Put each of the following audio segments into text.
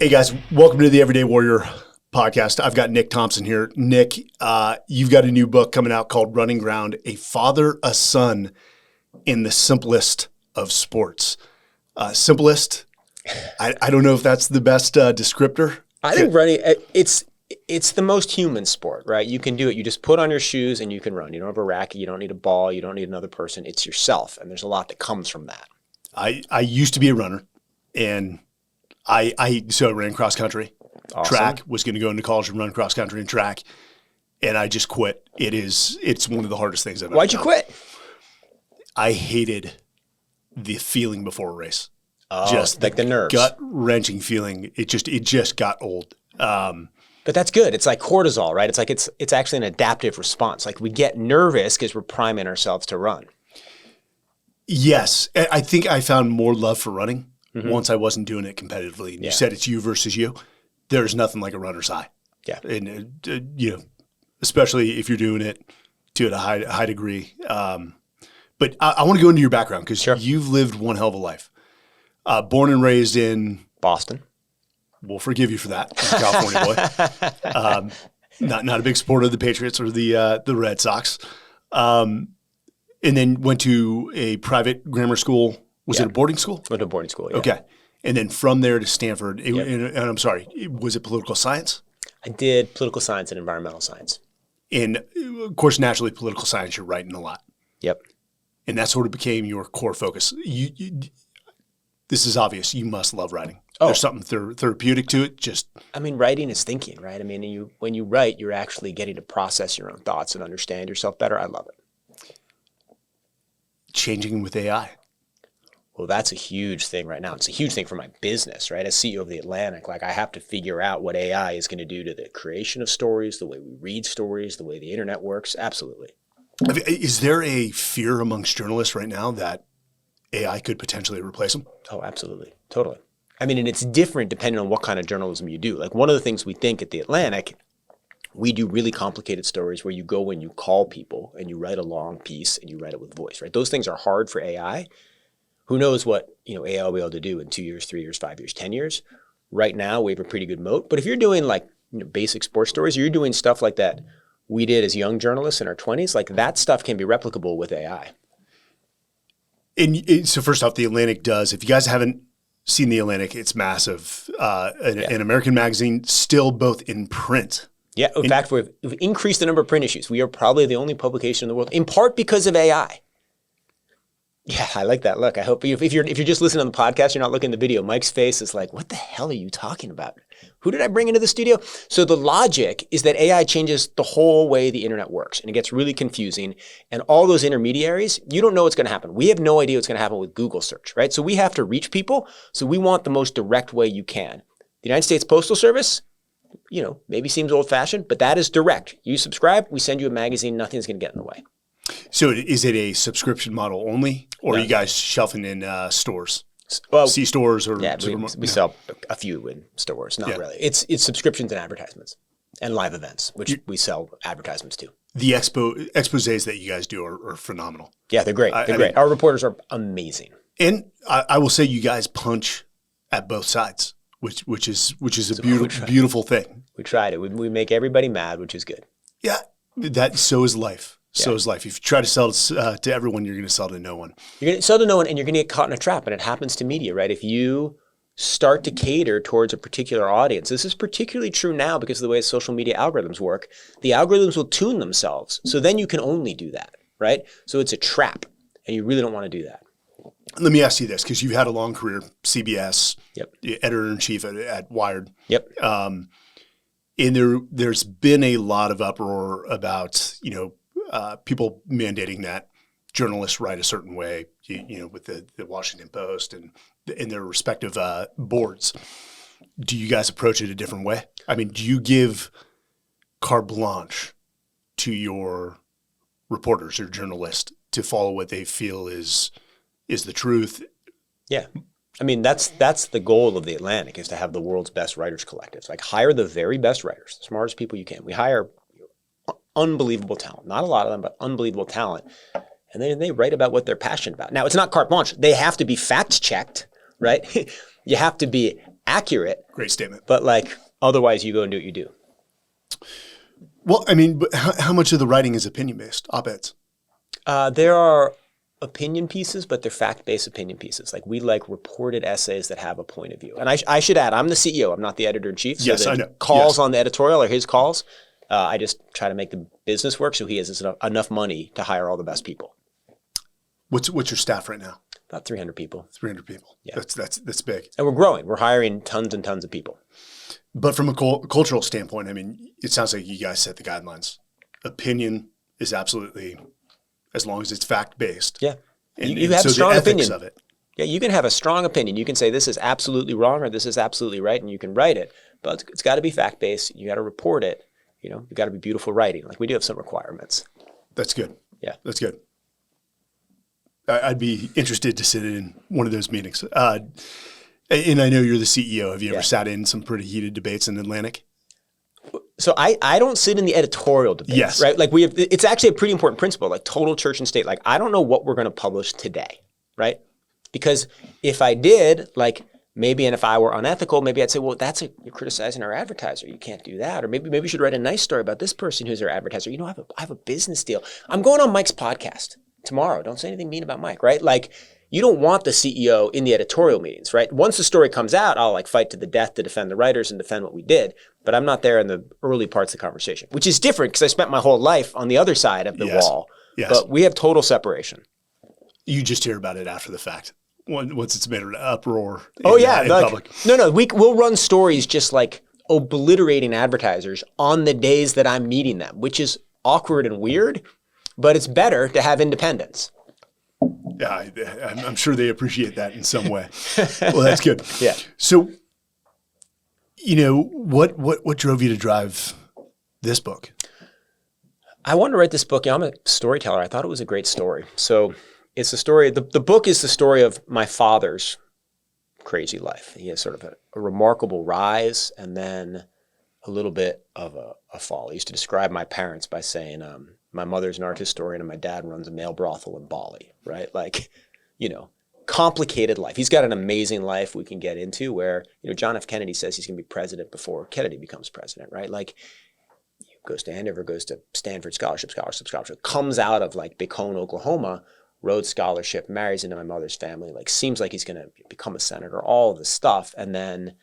Hey guys, welcome to the Everyday Warrior podcast. I've got Nick Thompson here. Nick, you've got a new book coming out called Running Ground, A Father, a Son in the Simplest of Sports. Simplest, I don't know if that's the best descriptor. I think running, it's the most human sport, right? You can do it. You just put on your shoes and you can run. You don't have a racket. You don't need a ball. You don't need another person. It's yourself. And there's a lot that comes from that. I used to be a runner, and I ran cross country. Awesome. Track, was going to go into college and run cross country and track, and I just quit. It's one of the hardest things I've ever done. Why'd you quit? I hated the feeling before a race. Oh, just like the nerves. Gut-wrenching feeling. It just got old. But that's good. It's like cortisol, right? It's like it's actually an adaptive response. Like we get nervous because we're priming ourselves to run. Yes. I think I found more love for running once I wasn't doing it competitively. And you said it's you versus you. There's nothing like a runner's high. Yeah. And, especially if you're doing it to a high degree. But I want to go into your background because you've lived one hell of a life. Born and raised in Boston. We'll forgive you for that, California boy. Not a big supporter of the Patriots or the Red Sox. And then went to a private grammar school. Was it a boarding school? Went to boarding school, yeah. Okay. And then from there to Stanford. And I'm sorry, was it political science? I did political science and environmental science. And, of course, naturally, political science, you're writing a lot. Yep. And that sort of became your core focus. This is obvious. You must love writing. Oh. There's something therapeutic to it. Writing is thinking, right? I mean, when you write, you're actually getting to process your own thoughts and understand yourself better. I love it. Changing with AI. Well, that's a huge thing right now. It's a huge thing for my business, right? As CEO of The Atlantic, I have to figure out what AI is going to do to the creation of stories, the way we read stories, the way the internet works. Absolutely. Is there a fear amongst journalists right now that AI could potentially replace them? Oh, absolutely. Totally. I mean, and it's different depending on what kind of journalism you do. Like one of the things we think at The Atlantic, we do really complicated stories where you go and you call people and you write a long piece and you write it with voice, right? Those things are hard for AI. Who knows what AI will be able to do in 2 years, 3 years, 5 years, 10 years. Right now, we have a pretty good moat. But if you're doing basic sports stories, or you're doing stuff like that we did as young journalists in our 20s, that stuff can be replicable with AI. And so first off, The Atlantic does, if you guys haven't seen The Atlantic, it's massive. An American magazine, still both in print. Yeah, in fact, we've increased the number of print issues. We are probably the only publication in the world, in part because of AI. Yeah, I like that look. I hope if you're just listening on the podcast, you're not looking at the video. Mike's face is like, what the hell are you talking about? Who did I bring into the studio? So the logic is that AI changes the whole way the internet works, and it gets really confusing. And all those intermediaries, you don't know what's going to happen. We have no idea what's going to happen with Google search, right? So we have to reach people. So we want the most direct way you can. The United States Postal Service, maybe seems old-fashioned, but that is direct. You subscribe, we send you a magazine, nothing's going to get in the way. So is it a subscription model only, or are you guys shelving in stores? Well, C-stores or we sell a few in stores, not really. It's subscriptions and advertisements and live events, which we sell advertisements to. The exposés that you guys do are phenomenal. Yeah, they're great. They're great. Our reporters are amazing. And I will say you guys punch at both sides, which is a beautiful thing. We tried it. We make everybody mad, which is good. Yeah, so is life. So is life. If you try to sell to everyone, you're going to sell to no one. You're going to sell to no one, and you're going to get caught in a trap. And it happens to media, right? If you start to cater towards a particular audience, this is particularly true now because of the way social media algorithms work. The algorithms will tune themselves. So then you can only do that, right? So it's a trap, and you really don't want to do that. Let me ask you this, because you've had a long career, CBS, Yep. editor-in-chief at Wired. Yep. And there's been a lot of uproar about, people mandating that journalists write a certain way, with the Washington Post and in their respective boards. Do you guys approach it a different way? I mean, do you give carte blanche to your reporters or journalists to follow what they feel is the truth? Yeah. I mean, that's the goal of The Atlantic, is to have the world's best writers collectives. Hire the very best writers, the smartest people you can. We hire unbelievable talent. Not a lot of them, but unbelievable talent. And then they write about what they're passionate about. Now, it's not carte blanche. They have to be fact-checked, right? You have to be accurate. Great statement. But like, otherwise you go and do what you do. Well, I mean, but how much of the writing is opinion-based, op-eds? There are opinion pieces, but they're fact-based opinion pieces. Like we like reported essays that have a point of view. And I should add, I'm the CEO. I'm not the editor-in-chief. So Yes, the I know. calls Yes. on the editorial are his calls. I just try to make the business work so he has enough money to hire all the best people. What's your staff right now? About 300 people. 300 people. Yeah. That's big. And we're growing. We're hiring tons and tons of people. But from a cultural standpoint, I mean, it sounds like you guys set the guidelines. Opinion is absolutely, as long as it's fact-based. Yeah. And, you have so a strong the ethics opinion. of it. Yeah, you can have a strong opinion. You can say this is absolutely wrong or this is absolutely right, and you can write it. But it's got to be fact-based. You got to report it. You know, you got to be beautiful writing. Like we do have some requirements. That's good. Yeah. That's good. I'd be interested to sit in one of those meetings. And I know you're the CEO. Have you ever sat in some pretty heated debates in Atlantic? So I don't sit in the editorial debates, Yes. right? Like it's actually a pretty important principle, like total church and state. Like I don't know what we're going to publish today, right? Because if I did, like maybe, and if I were unethical, maybe I'd say, well, you're criticizing our advertiser. You can't do that. Or maybe you should write a nice story about this person who's our advertiser. You know, I have a business deal. I'm going on Mike's podcast tomorrow. Don't say anything mean about Mike, right? Like you don't want the CEO in the editorial meetings, right? Once the story comes out, I'll like fight to the death to defend the writers and defend what we did. But I'm not there in the early parts of the conversation, which is different because I spent my whole life on the other side of the wall. Yes. But we have total separation. You just hear about it after the fact. Once it's made an uproar in public. No, we'll run stories just like obliterating advertisers on the days that I'm meeting them, which is awkward and weird, but it's better to have independence. Yeah, I'm sure they appreciate that in some way. Well, that's good. Yeah. So, you know, what drove you to drive this book? I wanted to write this book. I'm a storyteller. I thought it was a great story. So it's a story. The book is the story of my father's crazy life. He has sort of a remarkable rise and then a little bit of a fall. I used to describe my parents by saying, my mother's an art historian and my dad runs a male brothel in Bali, right? Like, you know, complicated life. He's got an amazing life we can get into where, you know, John F. Kennedy says he's going to be president before Kennedy becomes president, right? Like, he goes to Andover, goes to Stanford scholarship, comes out of like Bacone, Oklahoma, Rhodes Scholarship, marries into my mother's family, like seems like he's going to become a senator, all of this stuff. And then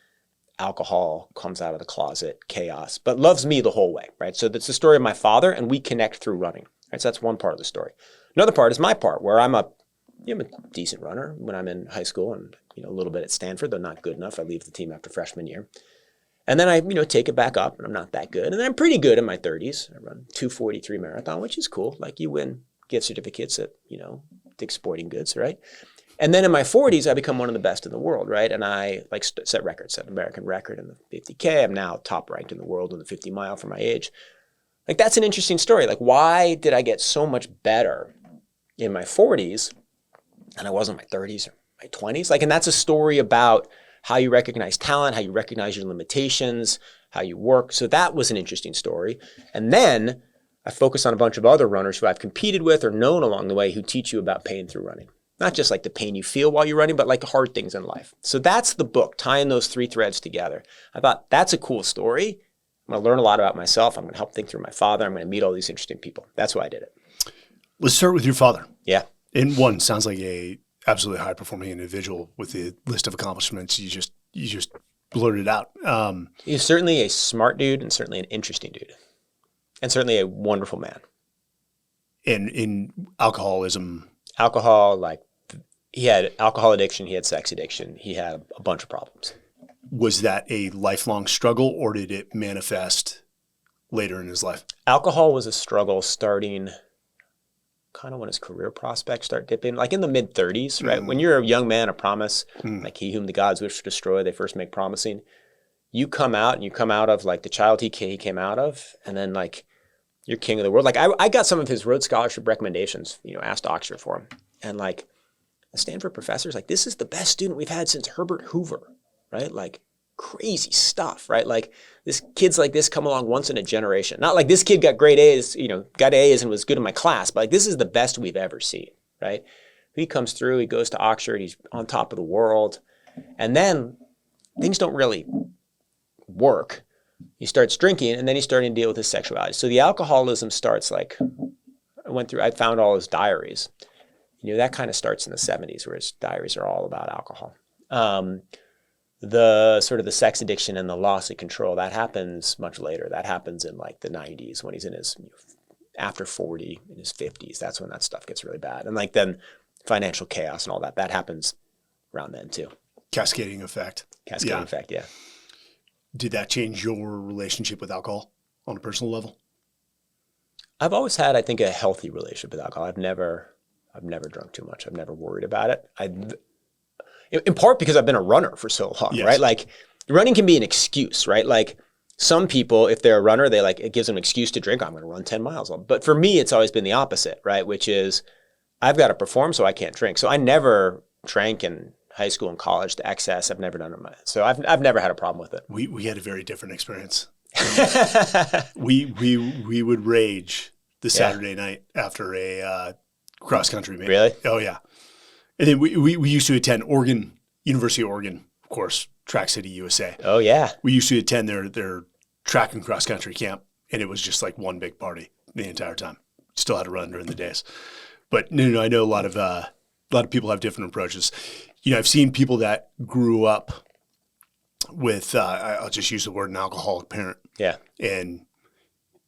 alcohol comes out of the closet, chaos, but loves me the whole way, right? So that's the story of my father, and we connect through running, right? So that's one part of the story. Another part is my part, where I'm a decent runner when I'm in high school and, you know, a little bit at Stanford, though not good enough. I leave the team after freshman year. And then I, you know, take it back up, and I'm not that good. And then I'm pretty good in my 30s. I run 2:43 marathon, which is cool. Like you win gift certificates at, you know, Dick's Sporting Goods, right? And then in my 40s, I become one of the best in the world, right? And I like set records, set an American record in the 50K. I'm now top ranked in the world in the 50 mile for my age. Like that's an interesting story. Like why did I get so much better in my 40s and I wasn't in my 30s or my 20s? Like, and that's a story about how you recognize talent, how you recognize your limitations, how you work. So that was an interesting story. And then I focused on a bunch of other runners who I've competed with or known along the way who teach you about pain through running. Not just like the pain you feel while you're running, but like the hard things in life. So that's the book, tying those three threads together. I thought that's a cool story. I'm going to learn a lot about myself. I'm going to help think through my father. I'm going to meet all these interesting people. That's why I did it. Let's start with your father. Yeah. And one sounds like a absolutely high performing individual with the list of accomplishments you just blurted out. He's certainly a smart dude and certainly an interesting dude and certainly a wonderful man. And in alcoholism, like he had alcohol addiction, he had sex addiction, he had a bunch of problems. Was that a lifelong struggle or did it manifest later in his life? Alcohol was a struggle starting kind of when his career prospects start dipping, like in the mid 30s, right? When you're a young man, a promise, like he whom the gods wish to destroy, they first make promising. You come out of like the child he came out of, and then like you're king of the world. Like I got some of his Rhodes Scholarship recommendations, you know, asked Oxford for him. And like a Stanford professor's like, this is the best student we've had since Herbert Hoover, right? Like crazy stuff, right? Like this kids like this come along once in a generation. Not like this kid got great A's, you know, got A's and was good in my class, but like this is the best we've ever seen, right? He comes through, he goes to Oxford, he's on top of the world. And then things don't really work. He starts drinking, and then he's starting to deal with his sexuality. So the alcoholism starts like, I found all his diaries. That kind of starts in the 70s, where his diaries are all about alcohol. The sort of the sex addiction and the loss of control, that happens much later. That happens in like the 90s, when he's in his, after 40, in his 50s. That's when that stuff gets really bad. And like then financial chaos and all that, that happens around then too. Cascading effect. Cascading effect, yeah. Did that change your relationship with alcohol on a personal level? I've always had, I think, a healthy relationship with alcohol. I've never drunk too much. I've never worried about it. In part because I've been a runner for so long, yes. right? Like running can be an excuse, right? Like some people, if they're a runner, it gives them an excuse to drink. I'm going to run 10 miles. But for me, it's always been the opposite, right? Which is I've got to perform, so I can't drink. So I never drank in high school and college to excess. I've never done it. So I've never had a problem with it. We had a very different experience. we would rage the Saturday night after a cross country meet. Really? Oh yeah. And then we used to attend University of Oregon, of course, Track City, USA. Oh yeah. We used to attend their track and cross country camp, and it was just like one big party the entire time. Still had to run during the days, but no, I know a lot of people have different approaches. I've seen people that grew up with I'll just use the word, an alcoholic parent. Yeah. And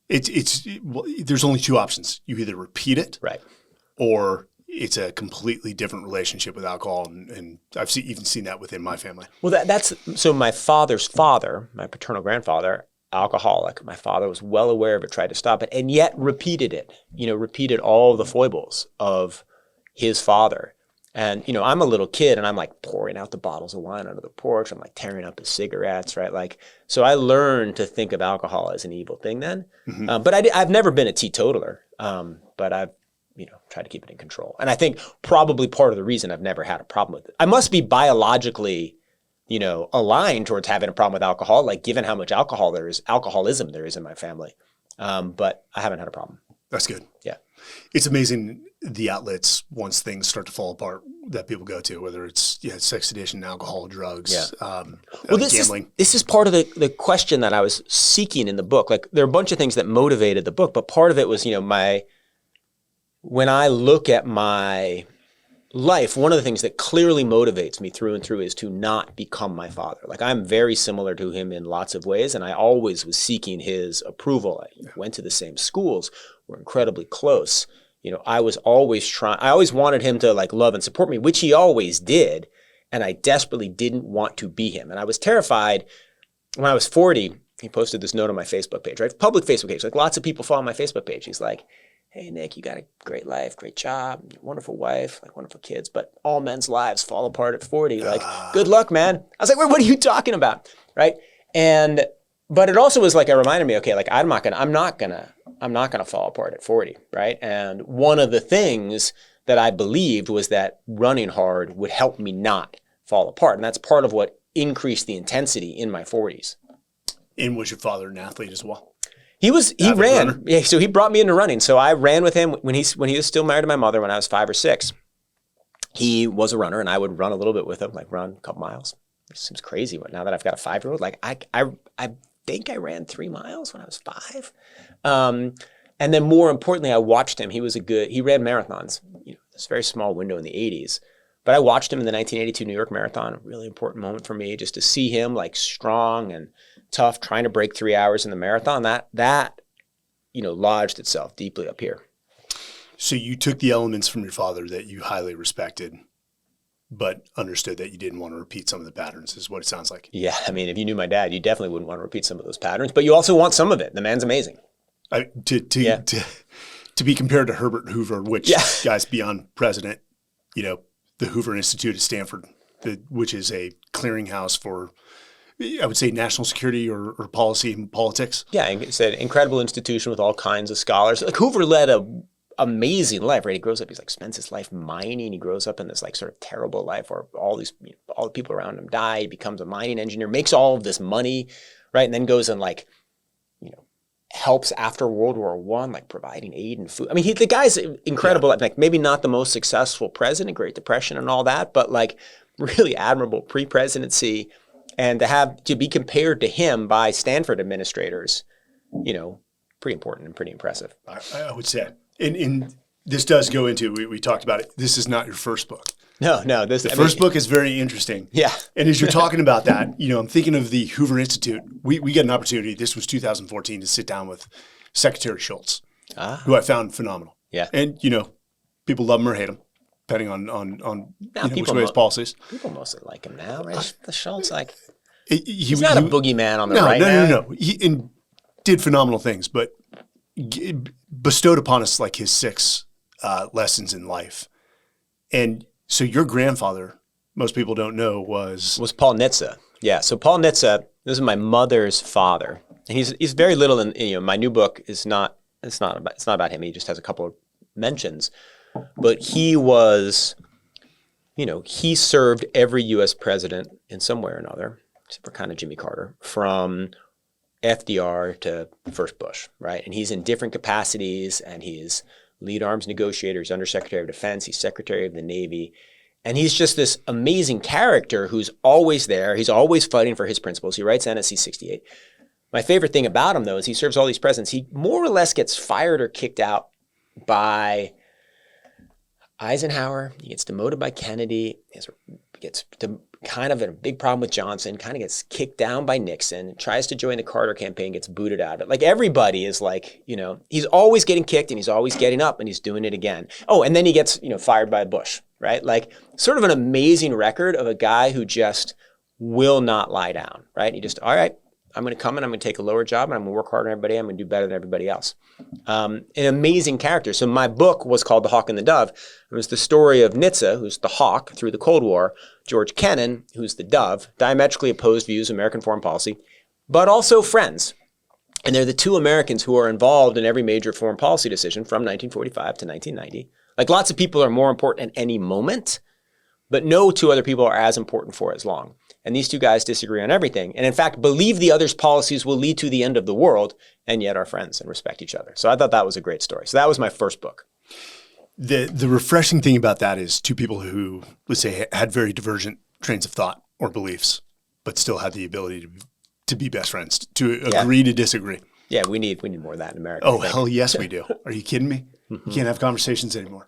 there's only two options. You either repeat it, right, or it's a completely different relationship with alcohol, and I've even seen that within my family. Well, that's so. My father's father, my paternal grandfather, alcoholic. My father was well aware of it, tried to stop it, and yet repeated it. Repeated all the foibles of his father. And I'm a little kid, and I'm like pouring out the bottles of wine under the porch. I'm like tearing up his cigarettes, right? Like, so I learned to think of alcohol as an evil thing then. Mm-hmm. But I've never been a teetotaler. But I've try to keep it in control. And I think probably part of the reason I've never had a problem with it. I must be biologically, aligned towards having a problem with alcohol, like given how much alcoholism there is in my family. But I haven't had a problem. That's good. Yeah. It's amazing the outlets, once things start to fall apart, that people go to, whether it's sex addiction, alcohol, drugs, gambling. This is part of the question that I was seeking in the book. Like there are a bunch of things that motivated the book, but part of it was, when I look at my life, one of the things that clearly motivates me through and through is to not become my father. Like I'm very similar to him in lots of ways, and I always was seeking his approval. I went to the same schools, we're incredibly close. I was always I always wanted him to like love and support me, which he always did, and I desperately didn't want to be him. And I was terrified when I was 40. He posted this note on my Facebook page, right? Public Facebook page. Like lots of people follow my Facebook page. He's like, "Hey, Nick, you got a great life, great job, wonderful wife, like wonderful kids, but all men's lives fall apart at 40. Like, good luck, man." I was like, what are you talking about? Right? But it also was like, it reminded me, okay, like I'm not gonna fall apart at 40, right? And one of the things that I believed was that running hard would help me not fall apart. And that's part of what increased the intensity in my 40s. And was your father an athlete as well? He ran. Runner. Yeah, so he brought me into running. So I ran with him when he was still married to my mother when I was 5 or 6. He was a runner, and I would run a little bit with him, like run a couple miles. It seems crazy, but now that I've got a 5-year-old, like I think I ran 3 miles when I was 5. And then more importantly, I watched him. He ran marathons, this very small window in the 80s. But I watched him in the 1982 New York Marathon, a really important moment for me, just to see him like strong and tough, trying to break 3 hours in the marathon. That lodged itself deeply up here. So you took the elements from your father that you highly respected, but understood that you didn't want to repeat some of the patterns, is what it sounds like. Yeah, I mean, if you knew my dad, you definitely wouldn't want to repeat some of those patterns, but you also want some of it. The man's amazing. To be compared to Herbert Hoover, which, guys, beyond president, the Hoover Institute at Stanford, which is a clearinghouse for, I would say, national security or policy and politics. Yeah, it's an incredible institution with all kinds of scholars. Like Hoover led a amazing life, right? He grows up, he's like spends his life mining. He grows up in this like sort of terrible life where all the people around him die. He becomes a mining engineer, makes all of this money, right? And then goes and like, helps after World War I, like providing aid and food. I mean, the guy's incredible. Yeah. Like maybe not the most successful president, Great Depression and all that, but like really admirable pre-presidency. And to be compared to him by Stanford administrators, pretty important and pretty impressive. I would say. And this does go into, we talked about it, this is not your first book. No. The first book is very interesting. Yeah. And as you're talking about that, I'm thinking of the Hoover Institute. We got an opportunity, this was 2014, to sit down with Secretary Schultz, who I found phenomenal. Yeah. And, people love him or hate him, depending on which way his policies. People mostly like him now, right? The Schultz, he's not a boogeyman on the right now. No. He did phenomenal things, but bestowed upon us like his 6 lessons in life. And so your grandfather, most people don't know, was Paul Nitze. Yeah. So Paul Nitze, this is my mother's father, and he's very little in. My new book is not. It's not about him. He just has a couple of mentions, but he was, he served every U.S. president in some way or another, except for kind of Jimmy Carter, from FDR to first Bush, right? And he's in different capacities, and he's lead arms negotiator, he's undersecretary of defense, he's secretary of the Navy. And he's just this amazing character who's always there. He's always fighting for his principles. He writes NSC 68. My favorite thing about him, though, is he serves all these presidents. He more or less gets fired or kicked out by Eisenhower. He gets demoted by Kennedy. He gets kind of in a big problem with Johnson, kind of gets kicked down by Nixon, tries to join the Carter campaign, gets booted out of it. Like everybody is like, he's always getting kicked and he's always getting up and he's doing it again. Oh, and then he gets, fired by Bush, right? Like sort of an amazing record of a guy who just will not lie down, right? He just, all right, I'm going to come in, I'm going to take a lower job and I'm going to work harder than everybody. I'm going to do better than everybody else. An amazing character. So my book was called The Hawk and the Dove. It was the story of Nitze, who's the hawk through the Cold War, George Kennan, who's the dove, diametrically opposed views of American foreign policy, but also friends. And they're the 2 Americans who are involved in every major foreign policy decision from 1945 to 1990. Like lots of people are more important at any moment, but no 2 other people are as important for as long. And these 2 guys disagree on everything. And in fact, believe the other's policies will lead to the end of the world, and yet are friends and respect each other. So I thought that was a great story. So that was my first book. The refreshing thing about that is 2 people who, let's say, had very divergent trains of thought or beliefs, but still had the ability to be best friends, to agree to disagree. Yeah, we need more of that in America. Oh, hell yes, we do. Are you kidding me? Mm-hmm. You can't have conversations anymore.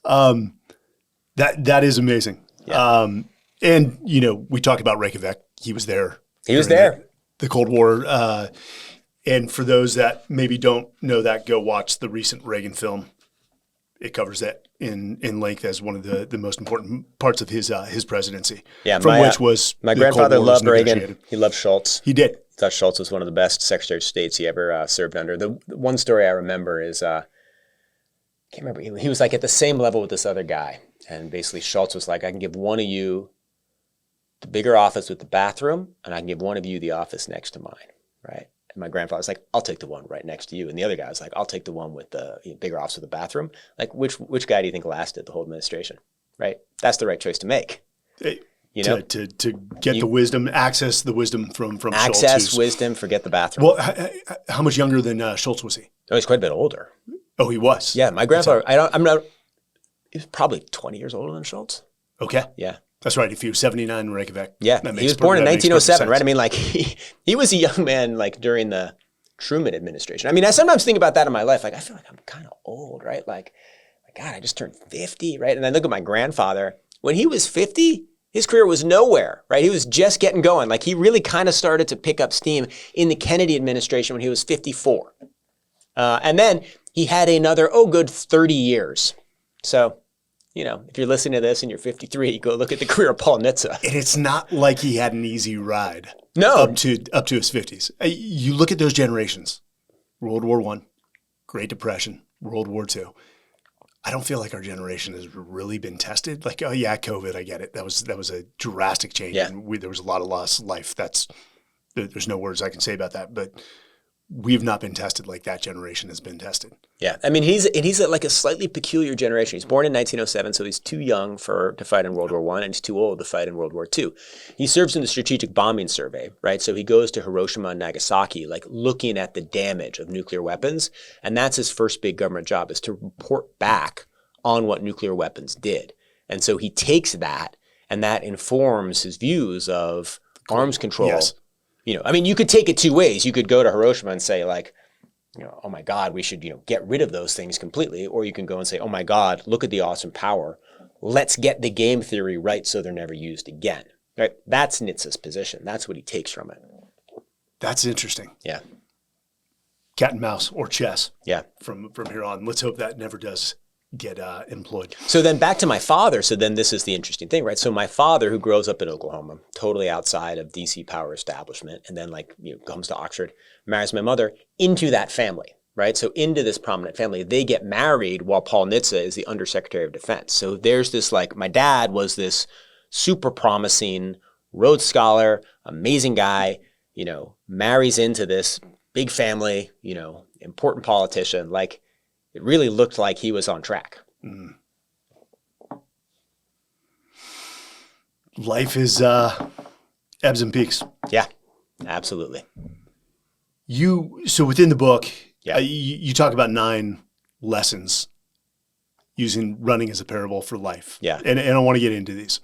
That is amazing. Yeah. And, we talked about Reykjavik. He was there. He was there. The Cold War. And for those that maybe don't know that, go watch the recent Reagan film. It covers that in length as one of the most important parts of his presidency. Yeah, which was my grandfather loved Reagan. He loved Schultz. He did. He thought Schultz was one of the best Secretary of States he ever served under. The one story I remember is, I can't remember, he was like at the same level with this other guy. And basically Schultz was like, I can give one of you the bigger office with the bathroom, and I can give one of you the office next to mine, right? And my grandfather was like, I'll take the one right next to you. And the other guy was like, I'll take the one with the bigger office with the bathroom. Like, which guy do you think lasted the whole administration, right? That's the right choice to make. To get the wisdom, access the wisdom from Schultz. Access wisdom, forget the bathroom. Well, how much younger than Schultz was he? Oh, he's quite a bit older. Oh, he was? Yeah, my grandfather, he was probably 20 years older than Schultz. Okay. Yeah. That's right. If he was 79 in Reykjavik. Yeah. He was born in 1907, right? I mean, like he was a young man like during the Truman administration. I mean, I sometimes think about that in my life. Like, I feel like I'm kind of old, right? Like, God, I just turned 50, right? And I look at my grandfather. When he was 50, his career was nowhere, right? He was just getting going. Like, he really kind of started to pick up steam in the Kennedy administration when he was 54. And then he had another, good 30 years. So, if you're listening to this and you're 53, go look at the career of Paul Nitze. And it's not like he had an easy ride. No. Up to his 50s. You look at those generations. World War I, Great Depression, World War II. I don't feel like our generation has really been tested. Like, oh yeah, COVID, I get it. That was a drastic change. Yeah. And there was a lot of lost life. There's no words I can say about that. But we've not been tested like that generation has been tested. Yeah. I mean, he's like a slightly peculiar generation. He's born in 1907, so he's too young to fight in World War I, and he's too old to fight in World War II. He serves in the Strategic Bombing Survey, right? So he goes to Hiroshima and Nagasaki, like looking at the damage of nuclear weapons, and that's his first big government job, is to report back on what nuclear weapons did. And so he takes that, and that informs his views of arms control. Yes. I mean, you could take it two ways. You could go to Hiroshima and say like, oh my God, we should, get rid of those things completely. Or you can go and say, oh my God, look at the awesome power. Let's get the game theory right so they're never used again. Right? That's Nietzsche's position. That's what he takes from it. That's interesting. Yeah. Cat and mouse or chess. Yeah. From here on. Let's hope that never does get employed. So then back to my father. So then this is the interesting thing, right? So my father, who grows up in Oklahoma, totally outside of DC power establishment, and then comes to Oxford, marries my mother into that family, right? So into this prominent family. They get married while Paul Nietzsche is the Undersecretary of Defense. So there's this my dad was this super promising Rhodes Scholar, amazing guy, marries into this big family, important politician. It really looked like he was on track. Mm. Life is ebbs and peaks. Yeah, absolutely. So within the book, yeah. You talk about 9 lessons using running as a parable for life. Yeah. And I want to get into these.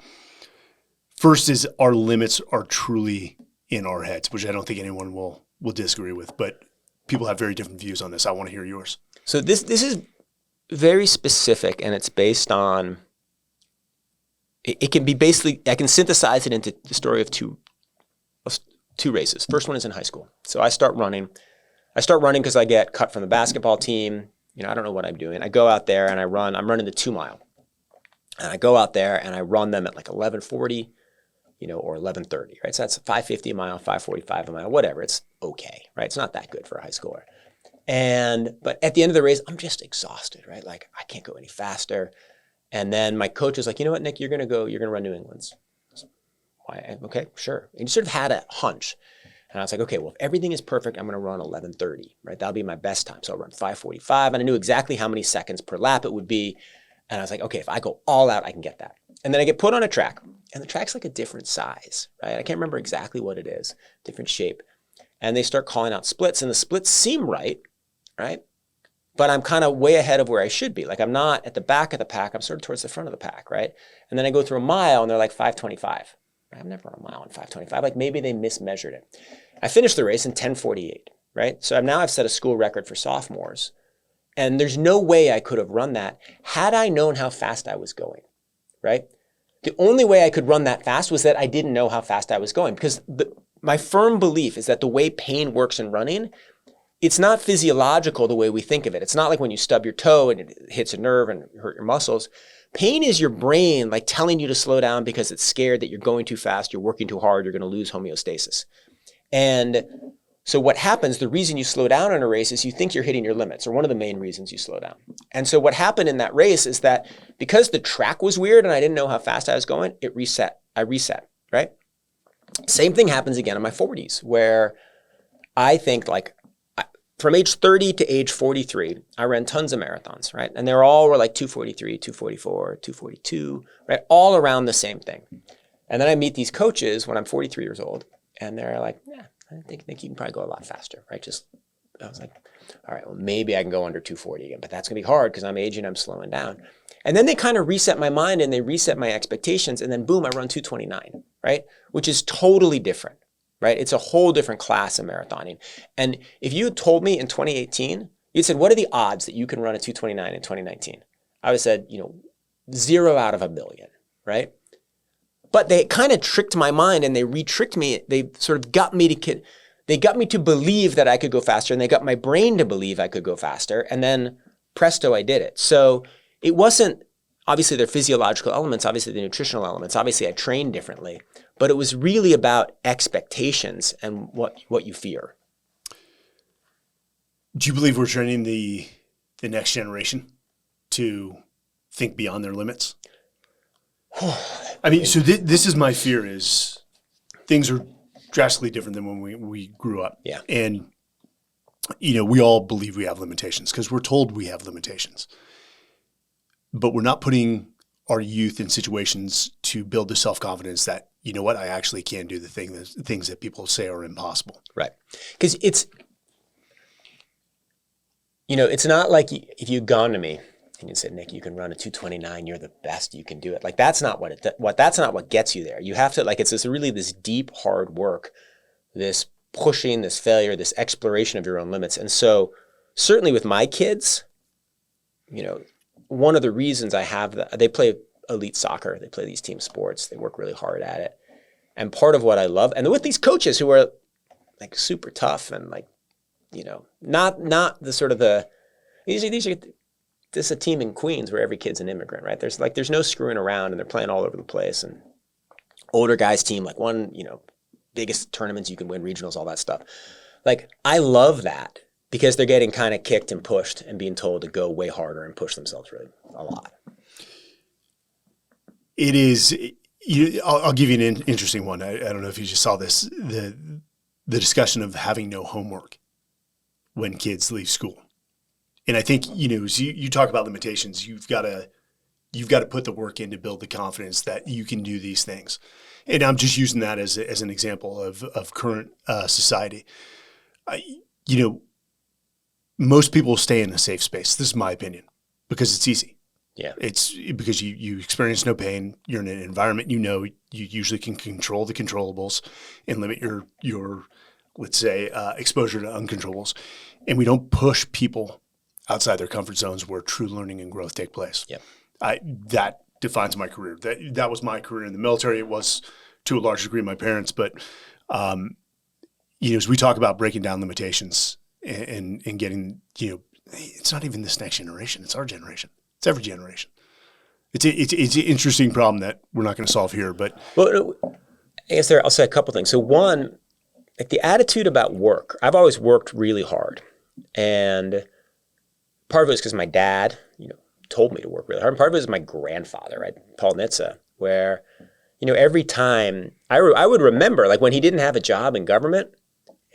First is our limits are truly in our heads, which I don't think anyone will disagree with, but people have very different views on this. I want to hear yours. So this is very specific, and it's based on, it can be basically, I can synthesize it into the story of two races. First one is in high school. So I start running because I get cut from the basketball team. I don't know what I'm doing. I go out there and I'm running the 2 mile. And I go out there and I run them at 11:40, or 11:30, right? So that's 5:50 a mile, 5:45 a mile, whatever. It's okay, right? It's not that good for a high schooler. But at the end of the race, I'm just exhausted, right? I can't go any faster. And then my coach was like, you know what, Nick, you're going to run New England's. Why? Okay, sure. And he sort of had a hunch. And I was like, okay, well, if everything is perfect, I'm going to run 11:30, right? That'll be my best time. So I'll run 5:45. And I knew exactly how many seconds per lap it would be. And I was like, okay, if I go all out, I can get that. And then I get put on a track. And the track's a different size, right? I can't remember exactly what it is, different shape. And they start calling out splits. And the splits seem right? But I'm kind of way ahead of where I should be. I'm not at the back of the pack. I'm sort of towards the front of the pack, right? And then I go through a mile and they're 5:25. I've never run a mile in 5:25. Maybe they mismeasured it. I finished the race in 10:48, right? So I've set a school record for sophomores. And there's no way I could have run that had I known how fast I was going, right? The only way I could run that fast was that I didn't know how fast I was going, because my firm belief is that the way pain works in running, it's not physiological the way we think of it. It's not like when you stub your toe and it hits a nerve and hurt your muscles. Pain is your brain telling you to slow down because it's scared that you're going too fast, you're working too hard, you're going to lose homeostasis. And so what happens, the reason you slow down in a race is you think you're hitting your limits, or one of the main reasons you slow down. And so what happened in that race is that because the track was weird and I didn't know how fast I was going, it reset. I reset, right? Same thing happens again in my 40s, where I think from age 30 to age 43, I ran tons of marathons, right? And they all were 243, 244, 242, right? All around the same thing. And then I meet these coaches when I'm 43 years old, and they're like, yeah, I think you can probably go a lot faster, right? I was like, all right, well, maybe I can go under 240 again, but that's going to be hard because I'm aging, I'm slowing down. And then they kind of reset my mind and they reset my expectations, and then boom, I run 229, right? Which is totally different, right? It's a whole different class of marathoning. And if you had told me in 2018, you said, what are the odds that you can run a 229 in 2019? I would have said, 0 out of a million, right? But they kind of tricked my mind and they re-tricked me. They sort of got me to believe that I could go faster, and they got my brain to believe I could go faster. And then presto, I did it. So it wasn't, obviously there are physiological elements, obviously the nutritional elements, obviously I trained differently, but it was really about expectations and what you fear. Do you believe we're training the next generation to think beyond their limits? I mean, so this is my fear, is things are drastically different than when we grew up. Yeah. And, we all believe we have limitations because we're told we have limitations. But we're not putting our youth in situations to build the self-confidence that, I actually can do the things that people say are impossible. Right. Because it's not like if you'd gone to me And you say, Nick, you can run a 229. You're the best. You can do it. Like that's not that's not what gets you there. You have to like it's this deep hard work, this pushing, this failure, this exploration of your own limits. And so certainly with my kids, one of the reasons I have they play elite soccer. They play these team sports. They work really hard at it. And part of what I love, and with these coaches who are like super tough and like, not the sort of this is a team in Queens where every kid's an immigrant, right? There's no screwing around and they're playing all over the place and older guys team, like one, biggest tournaments you can win, regionals, all that stuff. Like I love that because they're getting kind of kicked and pushed and being told to go way harder and push themselves really a lot. It is, I'll give you an interesting one. I don't know if you just saw this, the discussion of having no homework when kids leave school. And I think, as you talk about limitations, you've got to put the work in to build the confidence that you can do these things. And I'm just using that as an example of current society. Most people stay in a safe space. This is my opinion because it's easy. Yeah, it's because you experience no pain. You're in an environment you usually can control the controllables and limit your let's say exposure to uncontrollables. And we don't push people outside their comfort zones where true learning and growth take place. Yep. That defines my career. That was my career in the military. It was to a large degree my parents, but as we talk about breaking down limitations and getting, it's not even this next generation. It's our generation. It's every generation. It's an interesting problem that we're not going to solve here, but I guess I'll say a couple things. So one, like the attitude about work, I've always worked really hard, and part of it was because my dad, told me to work really hard. And part of it was my grandfather, right, Paul Nitze, where, every time I would remember, like when he didn't have a job in government,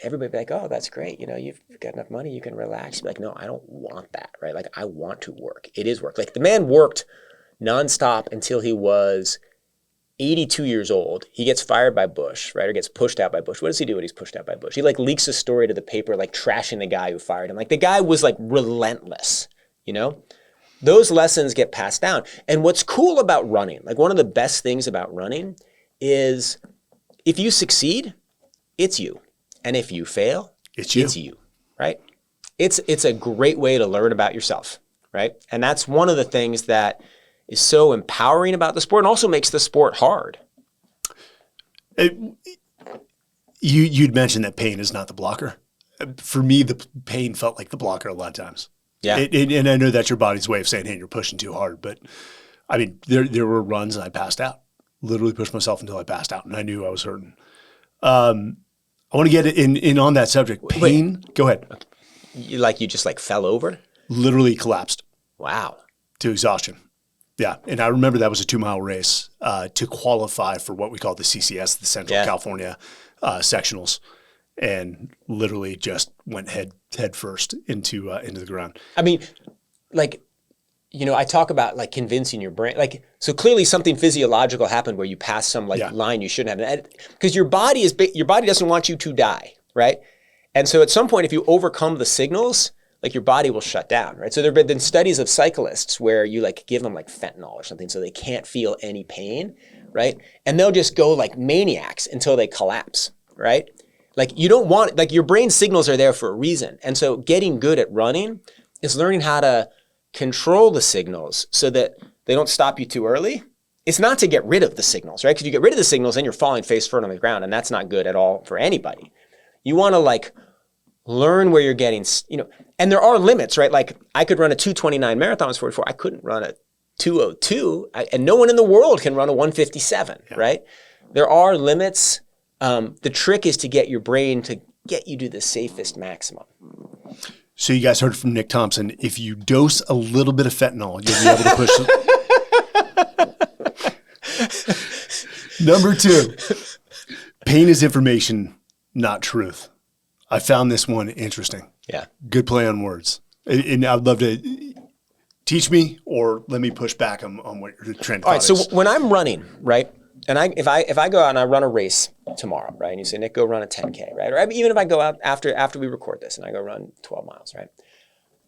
everybody would be like, oh, that's great. You've got enough money, you can relax. You'd be like, no, I don't want that, right? Like I want to work. It is work. Like the man worked nonstop until he was 82 years old. He gets fired by Bush, right? Or gets pushed out by Bush. What does he do when he's pushed out by Bush? He like leaks a story to the paper, like trashing the guy who fired him. Like the guy was like relentless, Those lessons get passed down. And what's cool about running, like one of the best things about running is if you succeed, it's you. And if you fail, it's you, right? It's a great way to learn about yourself, right? And that's one of the things that is so empowering about the sport and also makes the sport hard. You'd mentioned that pain is not the blocker. For me, the pain felt like the blocker a lot of times. Yeah. And I know that's your body's way of saying, hey, you're pushing too hard. But I mean, there were runs I passed out, literally pushed myself until I passed out and I knew I was hurting. I want to get in on that subject. Pain. Wait. Go ahead. You just like fell over? Literally collapsed. Wow. To exhaustion. Yeah. And I remember that was a 2-mile race to qualify for what we call the CCS, the Central California sectionals, and literally just went head first into the ground. I mean, like, I talk about like convincing your brain, like, so clearly something physiological happened where you passed some line you shouldn't have, because your body doesn't want you to die, right? And so at some point, if you overcome the signals, like your body will shut down, right? So there have been studies of cyclists where you like give them like fentanyl or something so they can't feel any pain, right? And they'll just go like maniacs until they collapse, right? Like you don't want, like your brain signals are there for a reason. And so getting good at running is learning how to control the signals so that they don't stop you too early. It's not to get rid of the signals, right? Because you get rid of the signals and you're falling face first on the ground, and that's not good at all for anybody. You want to like learn where you're getting, and there are limits, right? Like I could run a 2:29 marathon, I was 44. I couldn't run a 2:02, and no one in the world can run a 1:57, right? There are limits. The trick is to get your brain to get you to the safest maximum. So you guys heard from Nick Thompson. If you dose a little bit of fentanyl, you'll be able to push it. Number 2, pain is information, not truth. I found this one interesting. Yeah. Good play on words. And I'd love to teach me or let me push back on what you're trying to All right, so when I'm running, right, and if I go out and I run a race tomorrow, right, and you say, Nick, go run a 10K, right, or even if I go out after we record this and I go run 12 miles, right,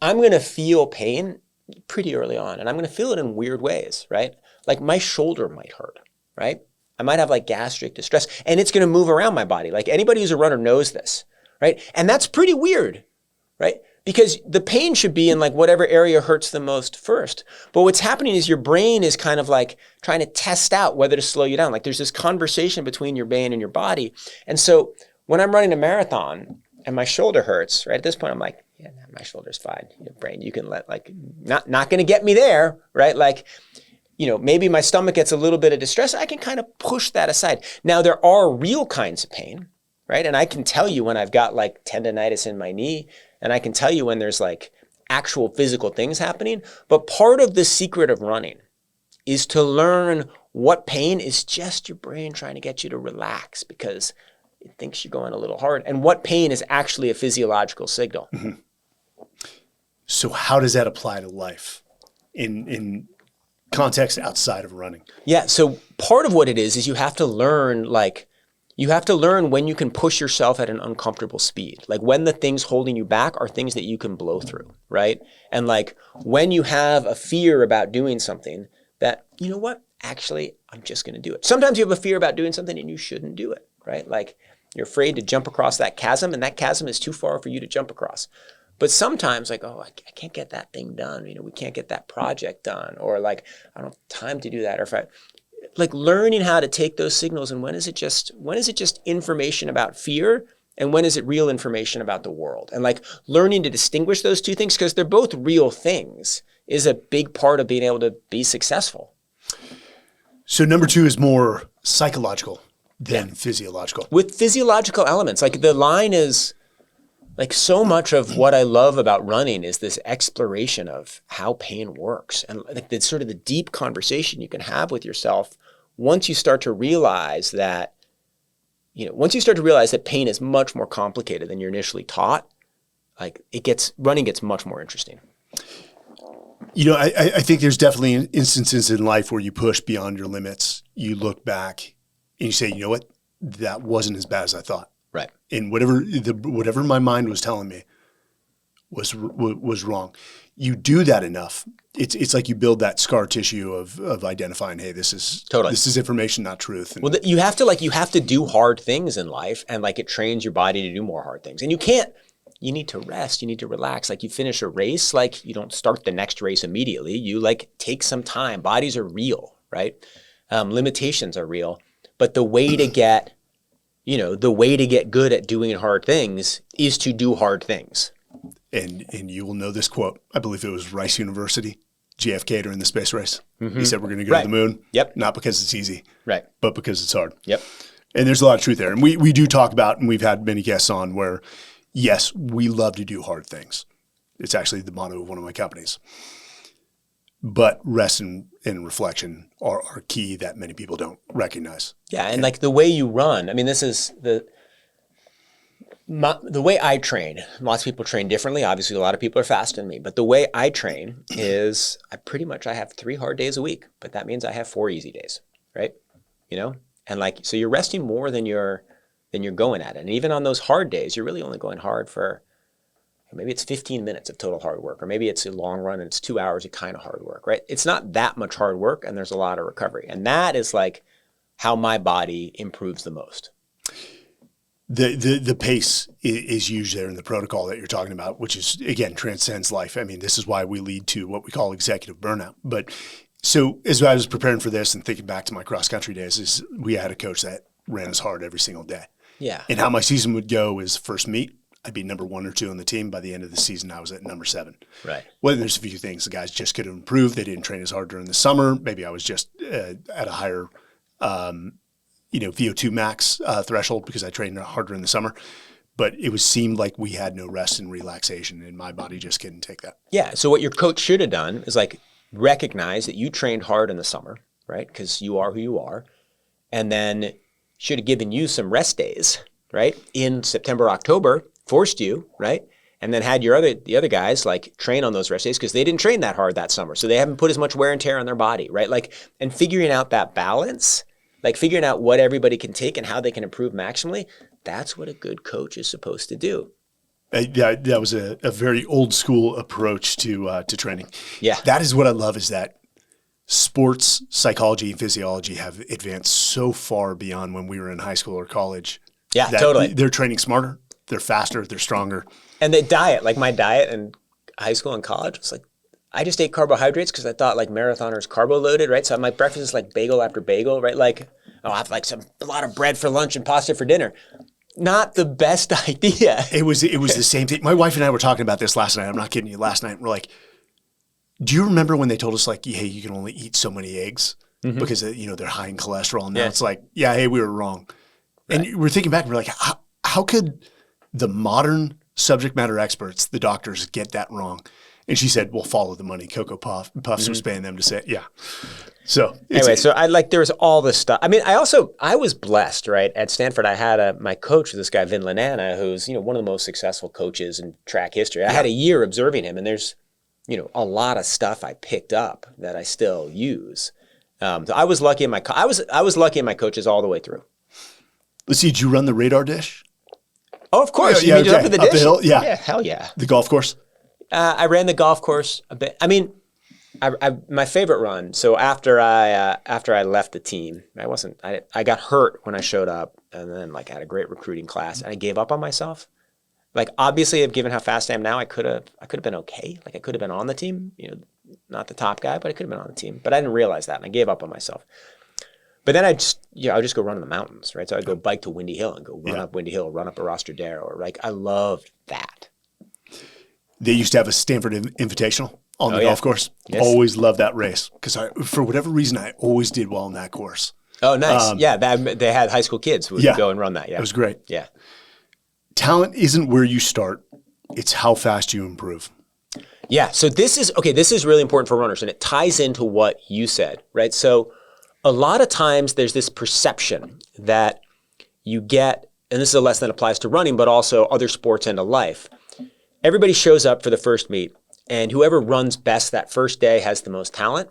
I'm going to feel pain pretty early on, and I'm going to feel it in weird ways, right? Like my shoulder might hurt, right? I might have like gastric distress, and it's going to move around my body. Like anybody who's a runner knows this, right? And that's pretty weird, right? Because the pain should be in like whatever area hurts the most first. But what's happening is your brain is kind of like trying to test out whether to slow you down. Like there's this conversation between your brain and your body. And so when I'm running a marathon and my shoulder hurts, right? At this point, I'm like, yeah, my shoulder's fine. Brain, you can let like, not going to get me there, right? Like, maybe my stomach gets a little bit of distress. I can kind of push that aside. Now there are real kinds of pain, right? And I can tell you when I've got like tendonitis in my knee, and I can tell you when there's like actual physical things happening. But part of the secret of running is to learn what pain is just your brain trying to get you to relax because it thinks you're going a little hard, and what pain is actually a physiological signal. Mm-hmm. So how does that apply to life in context outside of running? Yeah. So part of what it is you have to learn when you can push yourself at an uncomfortable speed. Like when the things holding you back are things that you can blow through, right? And like when you have a fear about doing something that, you know what, actually, I'm just going to do it. Sometimes you have a fear about doing something and you shouldn't do it, right? Like you're afraid to jump across that chasm and that chasm is too far for you to jump across. But sometimes like, I can't get that thing done. We can't get that project done. Or like, I don't have time to do that. Or if I, like learning how to take those signals and when is it just information about fear and when is it real information about the world? And like learning to distinguish those two things because they're both real things is a big part of being able to be successful. So number 2 is more psychological than physiological. With physiological elements, like the line is like so much of what I love about running is this exploration of how pain works. And like it's sort of the deep conversation you can have with yourself once you start to realize that, pain is much more complicated than you're initially taught, like running gets much more interesting. I think there's definitely instances in life where you push beyond your limits. You look back and you say, you know what, that wasn't as bad as I thought. Right. And whatever my mind was telling me was wrong. You do that enough. It's like you build that scar tissue of identifying, hey, this is information, not truth. And you have to do hard things in life, and like it trains your body to do more hard things. And you need to rest, you need to relax. Like you finish a race, like you don't start the next race immediately. You like take some time. Bodies are real, right? Limitations are real. But the way to get good at doing hard things is to do hard things. And you will know this quote. I believe it was Rice University, JFK during the space race. Mm-hmm. He said, we're going to go to the moon. Yep. Not because it's easy, right, but because it's hard. Yep. And there's a lot of truth there. And we do talk about, and we've had many guests on where, yes, we love to do hard things. It's actually the motto of one of my companies. But rest and reflection are key that many people don't recognize. Yeah, and like the way you run, I mean, this is the way I train. Lots of people train differently. Obviously, a lot of people are faster than me. But the way I train is I have 3 hard days a week, but that means I have 4 easy days, right? And like, so you're resting more than you're going at it. And even on those hard days, you're really only going hard for, maybe it's 15 minutes of total hard work, or maybe it's a long run and it's 2 hours of kind of hard work, right? It's not that much hard work and there's a lot of recovery. And that is like how my body improves the most. The pace is used there in the protocol that you're talking about, which is, again, transcends life. I mean, this is why we lead to what we call executive burnout. But so as I was preparing for this and thinking back to my cross-country days, is we had a coach that ran us hard every single day. Yeah. And how my season would go is first meet, I'd be number 1 or 2 on the team. By the end of the season, I was at number 7. Right. Well, there's a few things. The guys just could have improved. They didn't train as hard during the summer. Maybe I was just at a higher VO2 max threshold because I trained harder in the summer. But it seemed like we had no rest and relaxation, and my body just couldn't take that. Yeah. So what your coach should have done is like recognize that you trained hard in the summer, right? Because you are who you are. And then should have given you some rest days, right? In September, October, forced you, right? And then had the other guys like train on those rest days because they didn't train that hard that summer. So they haven't put as much wear and tear on their body, right? Like, and figuring out that balance, like figuring out what everybody can take and how they can improve maximally, that's what a good coach is supposed to do. That was a very old school approach to training. Yeah. That is what I love, is that sports psychology and physiology have advanced so far beyond when we were in high school or college. Yeah, that totally. They're training smarter, they're faster, they're stronger. And the diet, like my diet in high school and college was like, I just ate carbohydrates because I thought like marathoners carbo loaded, right? So my breakfast is like bagel after bagel, right? Like, I'll have like a lot of bread for lunch and pasta for dinner. Not the best idea. It was the same thing. My wife and I were talking about this last night. I'm not kidding you. Last night, we're like, do you remember when they told us like, hey, you can only eat so many eggs because they're high in cholesterol? And now it's like, yeah, hey, we were wrong. Right. And we're thinking back, and we're like, how could the modern subject matter experts, the doctors, get that wrong? And she said, well, follow the money. Cocoa Puffs was paying them to say it. Yeah. So anyway, so there was all this stuff. I mean, I was blessed, right? At Stanford, I had my coach, this guy, Vin Lanana, who's, one of the most successful coaches in track history. I had a year observing him, and there's, a lot of stuff I picked up that I still use. So I was lucky in my I was lucky in my coaches all the way through. Let's see, did you run the radar dish? Oh, of course. Yeah, you mean up to the dish? Up the hill? Yeah. Yeah, hell yeah. The golf course? I ran the golf course a bit. I mean, my favorite run. So after I left the team, I got hurt when I showed up, and then like had a great recruiting class, and I gave up on myself. Like obviously, given how fast I am now, I could have been okay. Like I could have been on the team. Not the top guy, but I could have been on the team. But I didn't realize that, and I gave up on myself. But then I would just go run in the mountains, right? So I'd go bike to Windy Hill and go run up Windy Hill, run up a Rostradero, or like I loved that. They used to have a Stanford Invitational on the golf course. Yes. Always loved that race because for whatever reason, I always did well in that course. Oh, nice. They had high school kids who would go and run that. Yeah, it was great. Yeah. Talent isn't where you start. It's how fast you improve. Yeah. So this is really important for runners, and it ties into what you said, right? So a lot of times there's this perception that you get, and this is a lesson that applies to running, but also other sports and to life. Everybody shows up for the first meet, and whoever runs best that first day has the most talent.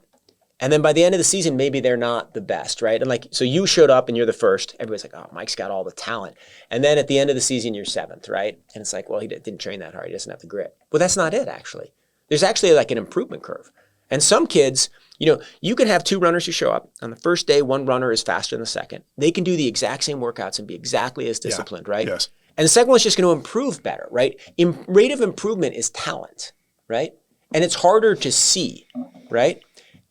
And then by the end of the season, maybe they're not the best, right? And like, so you showed up and you're the first. Everybody's like, oh, Mike's got all the talent. And then at the end of the season, you're seventh, right? And it's like, well, he didn't train that hard. He doesn't have the grit. Well, that's not it, actually. There's actually like an improvement curve. And some kids, you can have two runners who show up. On the first day, one runner is faster than the second. They can do the exact same workouts and be exactly as disciplined, right? Yes. And the second one's just going to improve better, right? Rate of improvement is talent, right? And it's harder to see, right?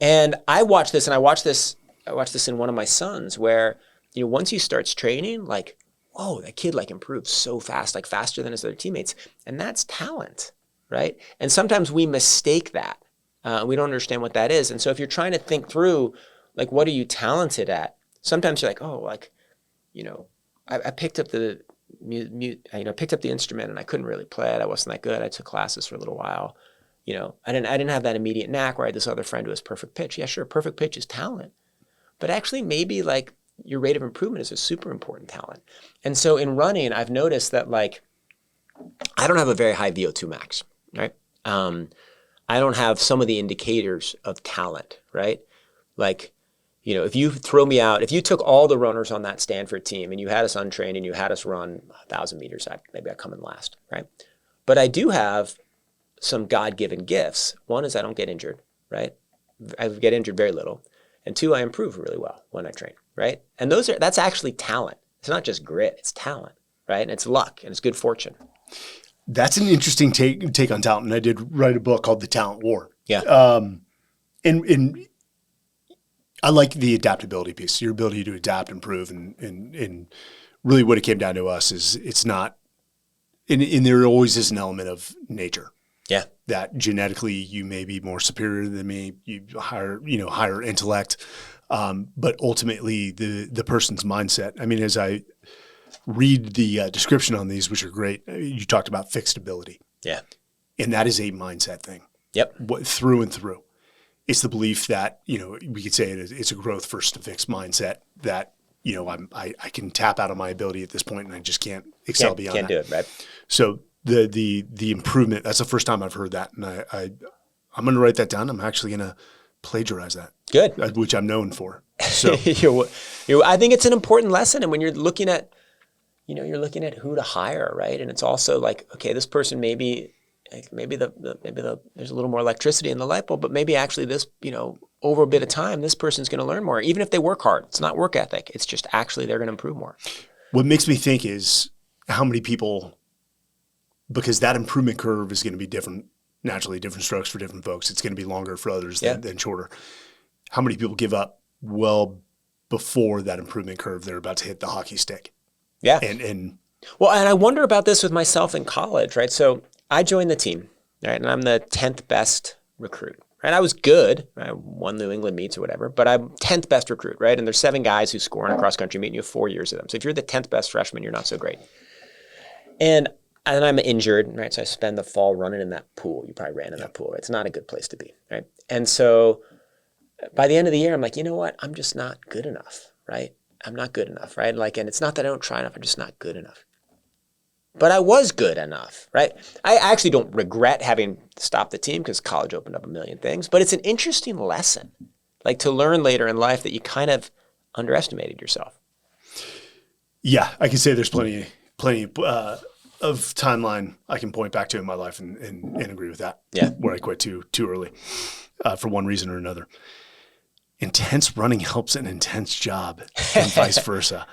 And I watched this in one of my sons where, once he starts training, like, whoa, that kid like improves so fast, like faster than his other teammates. And that's talent, right? And sometimes we mistake that. We don't understand what that is. And so if you're trying to think through, like, what are you talented at? Sometimes you're like, oh, like, I picked up the picked up the instrument and I couldn't really play it. I wasn't that good. I took classes for a little while. I didn't have that immediate knack where I had this other friend who has perfect pitch. Yeah, sure, perfect pitch is talent. But actually maybe like your rate of improvement is a super important talent. And so in running, I've noticed that like, I don't have a very high VO2 max, right? I don't have some of the indicators of talent, right? Like, if you throw me out, if you took all the runners on that Stanford team and you had us untrained and you had us run 1,000 meters, maybe I'd come in last, right? But I do have some God-given gifts. One is I don't get injured, right? I get injured very little. And two, I improve really well when I train, right? And that's actually talent. It's not just grit, it's talent, right? And it's luck and it's good fortune. That's an interesting take on talent. And I did write a book called The Talent War. Yeah. And I like the adaptability piece, your ability to adapt, improve, and really what it came down to us is it's not, and there always is an element of nature. Yeah. That genetically you may be more superior than me, you higher intellect, but ultimately the person's mindset. I mean, as I read the description on these, which are great, you talked about fixed ability. Yeah. And that is a mindset thing. Yep. Through and through. It's the belief that, we could say it's a growth first to fixed mindset that, I can tap out of my ability at this point and I just can't excel beyond that. Can't do it, right? So the improvement, that's the first time I've heard that. And I'm going to write that down. I'm actually going to plagiarize that. Good. Which I'm known for. So I think it's an important lesson. And when you're looking at, you're looking at who to hire, right? And it's also like, okay, this person maybe there's a little more electricity in the light bulb, but maybe actually this, over a bit of time, this person's going to learn more, even if they work hard. It's not work ethic. It's just actually they're going to improve more. What makes me think is how many people, because that improvement curve is going to be different, naturally different strokes for different folks. It's going to be longer for others than shorter. How many people give up well before that improvement curve they're about to hit the hockey stick? Yeah. And I wonder about this with myself in college, right? So I joined the team, right? And I'm the 10th best recruit, right? I was good. I won New England meets or whatever, but I'm 10th best recruit, right? And there's 7 guys who score in a cross-country meet, and you have 4 years of them. So if you're the 10th best freshman, you're not so great. And I'm injured, right? So I spend the fall running in that pool. You probably ran in that pool. It's not a good place to be, right? And so by the end of the year, I'm like, you know what? I'm just not good enough, right? I'm not good enough, right? And it's not that I don't try enough. I'm just not good enough. But I was good enough, right? I actually don't regret having stopped the team because college opened up a million things, but it's an interesting lesson, to learn later in life that you kind of underestimated yourself. Yeah, I can say there's plenty of timeline I can point back to in my life and agree with that. Yeah. Where I quit too early for one reason or another. Intense running helps an intense job and vice versa.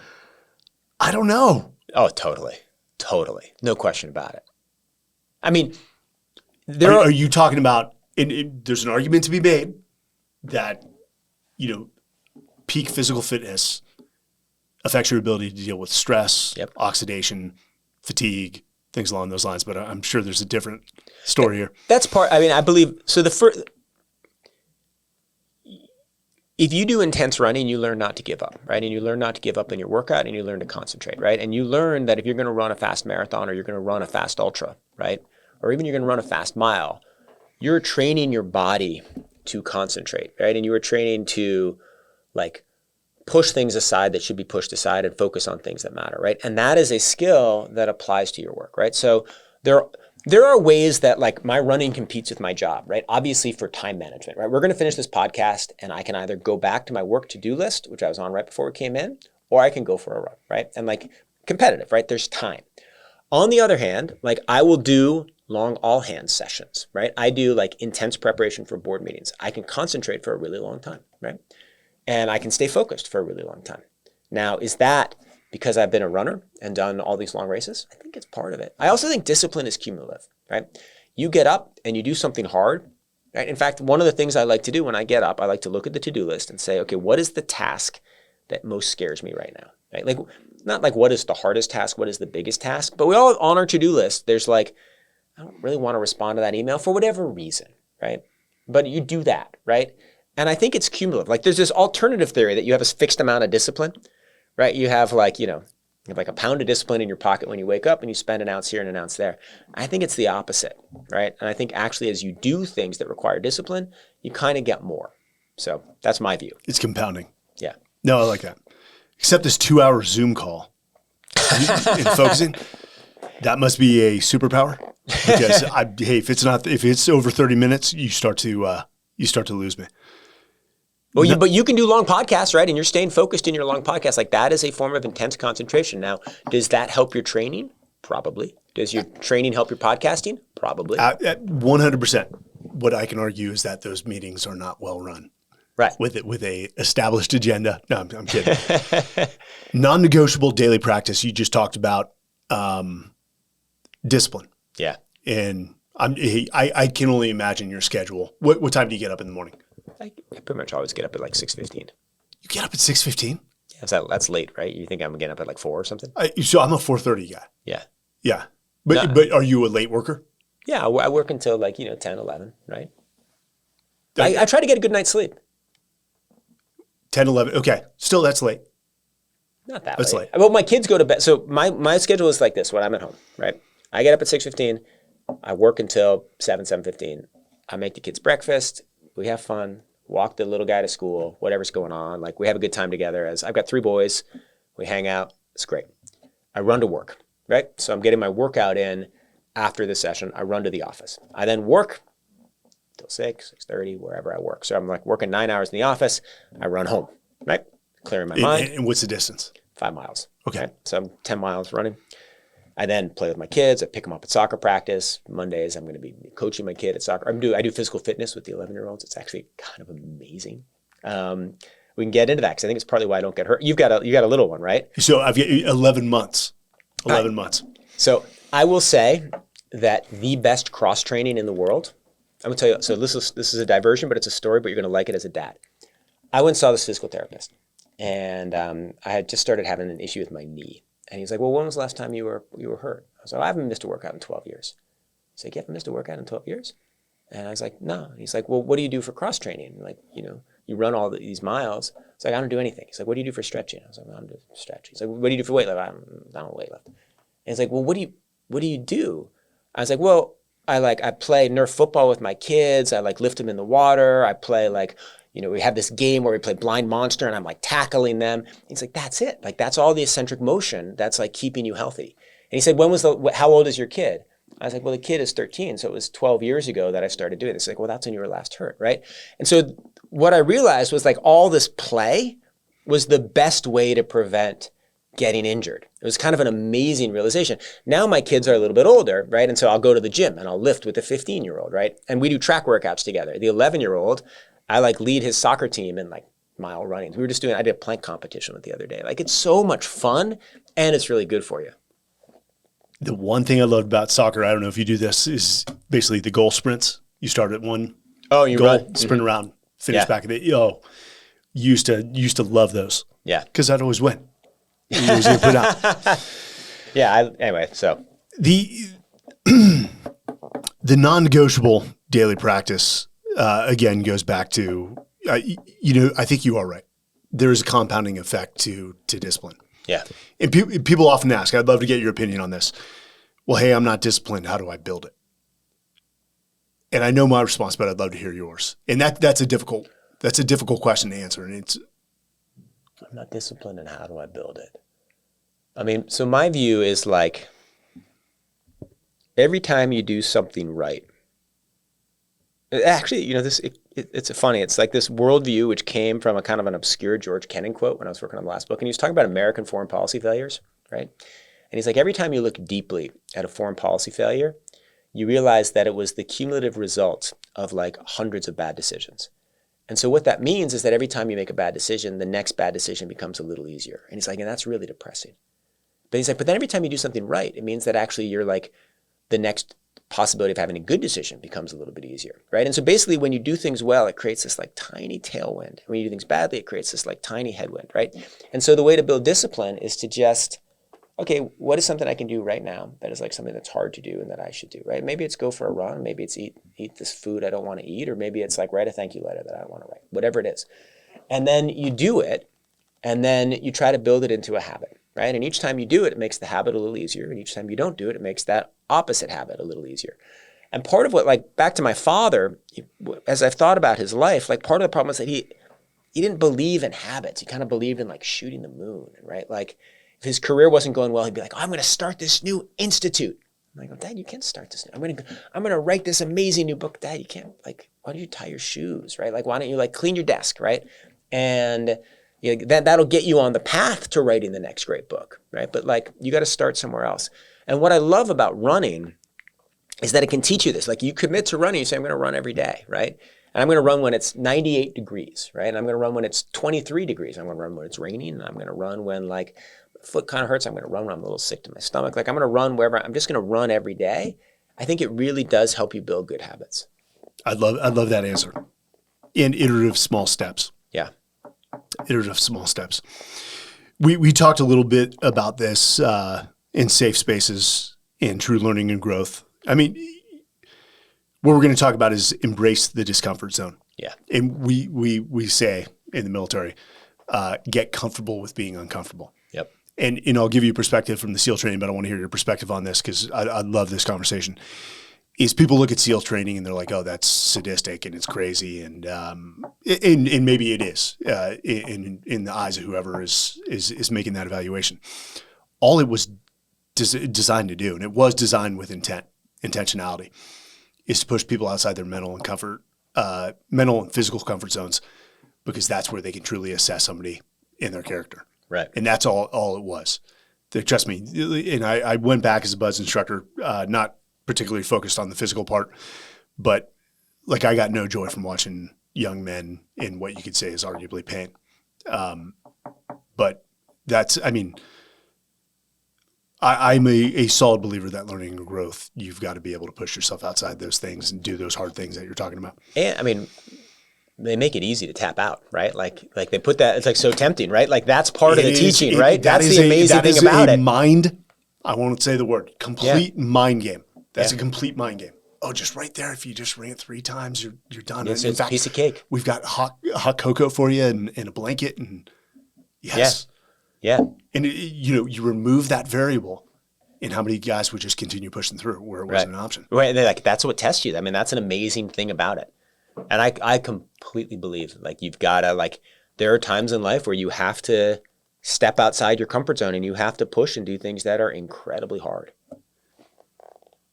I don't know. Oh, totally. No question about it. I mean, are you talking about, there's an argument to be made that, peak physical fitness affects your ability to deal with stress, oxidation, fatigue, things along those lines. But I'm sure there's a different story here. That's part, I believe, so if you do intense running, you learn not to give up, right? And you learn not to give up in your workout, and you learn to concentrate, right? And you learn that if you're going to run a fast marathon, or you're going to run a fast ultra, right? Or even you're going to run a fast mile, you're training your body to concentrate, right? And you are training to push things aside that should be pushed aside and focus on things that matter, right? And that is a skill that applies to your work, right? So there are ways that my running competes with my job, right? Obviously for time management, right? We're going to finish this podcast and I can either go back to my work to-do list, which I was on right before we came in, or I can go for a run, right? And competitive, right? There's time. On the other hand, I will do long all hands sessions, right? I do intense preparation for board meetings. I can concentrate for a really long time, right? And I can stay focused for a really long time. Now, is that because I've been a runner and done all these long races? I think it's part of it. I also think discipline is cumulative, right? You get up and you do something hard, right? In fact, one of the things I like to do when I get up, I like to look at the to-do list and say, okay, what is the task that most scares me right now, right? Not what is the hardest task, what is the biggest task, but we all on our to-do list, there's I don't really want to respond to that email for whatever reason, right? But you do that, right? And I think it's cumulative. There's this alternative theory that you have a fixed amount of discipline, right? You have you have a pound of discipline in your pocket when you wake up and you spend an ounce here and an ounce there. I think it's the opposite, right? And I think actually as you do things that require discipline, you kind of get more. So that's my view. It's compounding. Yeah. No, I like that. Except this 2-hour Zoom call in focusing, that must be a superpower. Because if it's over 30 minutes, you start to lose me. Well, but you can do long podcasts, right? And you're staying focused in your long podcast. That is a form of intense concentration. Now, does that help your training? Probably. Does your training help your podcasting? Probably. 100%. What I can argue is that those meetings are not well run. Right. With a established agenda. No, I'm kidding. Non-negotiable daily practice. You just talked about discipline. Yeah. And I can only imagine your schedule. What time do you get up in the morning? I pretty much always get up at 6:15. You get up at 6:15? Yeah, that's late, right? You think I'm getting up at 4 or something? So I'm a 4:30 guy. Yeah. Yeah. But are you a late worker? Yeah, I work until 10, 11, right? I try to get a good night's sleep. 10, 11. Okay. Still, that's late. Not that That's late. late. Well, my kids go to bed. So my schedule is like this when I'm at home, right? I get up at 6:15. I work until 7:15. I make the kids breakfast. We have fun, walk the little guy to school, whatever's going on. We have a good time together. As I've got 3 boys, we hang out. It's great. I run to work, right? So I'm getting my workout in after the session. I run to the office. I then work till 6:30, wherever I work. So I'm working 9 hours in the office. I run home, right? Clearing my mind. And what's the distance? 5 miles. Okay. Right? So I'm 10 miles running. I then play with my kids. I pick them up at soccer practice. Mondays, I'm going to be coaching my kid at soccer. I do physical fitness with the 11-year-olds. It's actually kind of amazing. We can get into that because I think it's partly why I don't get hurt. You got a little one, right? So I've got 11 months. 11 months. So I will say that the best cross training in the world, I'm going to tell you, so this is a diversion, but it's a story, but you're going to like it as a dad. I went and saw this physical therapist, and I had just started having an issue with my knee. And he's like, well, when was the last time you were hurt? I was like, I haven't missed a workout in 12 years. He's like, you haven't missed a workout in 12 years? And I was like, no. And he's like, well, what do you do for cross training? Like, you run all these miles. It's like, I don't do anything. He's like, what do you do for stretching? I was like, I don't do stretching. He's like, what do you do for weight lift? I don't weight lift. And he's like, well, what do you do? I was like, well, I play Nerf football with my kids. I lift them in the water. I play we have this game where we play blind monster and I'm tackling them. He's like, that's it. That's all the eccentric motion that's keeping you healthy. And he said, how old is your kid? I was like, well, the kid is 13. So it was 12 years ago that I started doing this. He's like, well, that's when you were last hurt, right? And so what I realized was all this play was the best way to prevent getting injured. It was kind of an amazing realization. Now my kids are a little bit older, right? And so I'll go to the gym and I'll lift with the 15-year-old, right? And we do track workouts together. The 11-year-old, I lead his soccer team in mile running. I did a plank competition with the other day. It's so much fun and it's really good for you. The one thing I loved about soccer, I don't know if you do this, is basically the goal sprints. You start at one you goal, run. sprint around, finish back at it. Used to love those. Yeah. Because I'd always win. You always get put out. Yeah. Anyway, so. The non-negotiable daily practice, again, goes back to, I think you are right. There is a compounding effect to discipline. Yeah. And people often ask, I'd love to get your opinion on this. Well, hey, I'm not disciplined. How do I build it? And I know my response, but I'd love to hear yours. And that's a difficult question to answer. And I'm not disciplined, and how do I build it? So my view is every time you do something right, actually, it's funny. It's this worldview which came from a kind of an obscure George Kennan quote when I was working on the last book. And he was talking about American foreign policy failures, right? And he's like, every time you look deeply at a foreign policy failure, you realize that it was the cumulative result of hundreds of bad decisions. And so what that means is that every time you make a bad decision, the next bad decision becomes a little easier. And he's like, and that's really depressing. But he's like, but then every time you do something right, it means that actually you're the next possibility of having a good decision becomes a little bit easier, right? And so basically when you do things well, it creates this tiny tailwind. When you do things badly, it creates this tiny headwind, right? And so the way to build discipline is to just, okay, what is something I can do right now that is something that's hard to do and that I should do, right? Maybe it's go for a run. Maybe it's eat this food I don't want to eat, or maybe it's write a thank you letter that I don't want to write, whatever it is. And then you do it, and then you try to build it into a habit, right? And each time you do it, it makes the habit a little easier. And each time you don't do it, it makes that opposite habit a little easier. And part of what, back to my father, as I've thought about his life, part of the problem is that he didn't believe in habits. He kind of believed in shooting the moon, right? If his career wasn't going well, he'd be like, oh, I'm going to start this new institute. I'm like, oh, Dad, you can't start this. I'm going to write this amazing new book. Dad, you can't, why don't you tie your shoes, right? Why don't you clean your desk, right? And that'll get you on the path to writing the next great book, right? But you got to start somewhere else. And what I love about running is that it can teach you this. You commit to running, you say, I'm going to run every day, right? And I'm going to run when it's 98 degrees, right? And I'm going to run when it's 23 degrees. I'm going to run when it's raining. And I'm going to run when my foot kind of hurts. I'm going to run when I'm a little sick to my stomach. I'm going to run wherever. I'm just going to run every day. I think it really does help you build good habits. I'd love that answer. In iterative small steps. Yeah. Iterative small steps. We talked a little bit about this in safe spaces, in true learning and growth. What we're going to talk about is embrace the discomfort zone. Yeah. And we say in the military, get comfortable with being uncomfortable. Yep. And I'll give you perspective from the SEAL training, but I want to hear your perspective on this because I love this conversation. Is people look at SEAL training and they're like, oh, that's sadistic and it's crazy. And maybe it is in the eyes of whoever is making that evaluation. All it was designed to do, and it was designed with intentionality, is to push people outside their mental and physical comfort zones, because that's where they can truly assess somebody in their character. Right. And that's all it was. Trust me. And I went back as a buzz instructor, not particularly focused on the physical part, but like I got no joy from watching young men in what you could say is arguably pain. But that's, I mean, I'm a solid believer that learning and growth, you've got to be able to push yourself outside those things and do those hard things that you're talking about. And I mean, they make it easy to tap out, right? Like they put that, it's like so tempting, right? Like that's part of the teaching, right? That's the amazing thing about it. Mind, I won't say the word, complete mind game. That's a complete mind game. Oh, just right there. If you just ring it 3 times, you're done. It's a piece of cake. We've got hot cocoa for you and a blanket and yes. Yeah. And you remove that variable, and how many guys would just continue pushing through where it wasn't an option. Right. And like that's what tests you. I mean, that's an amazing thing about it. And I completely believe like you've got to like there are times in life where you have to step outside your comfort zone and you have to push and do things that are incredibly hard.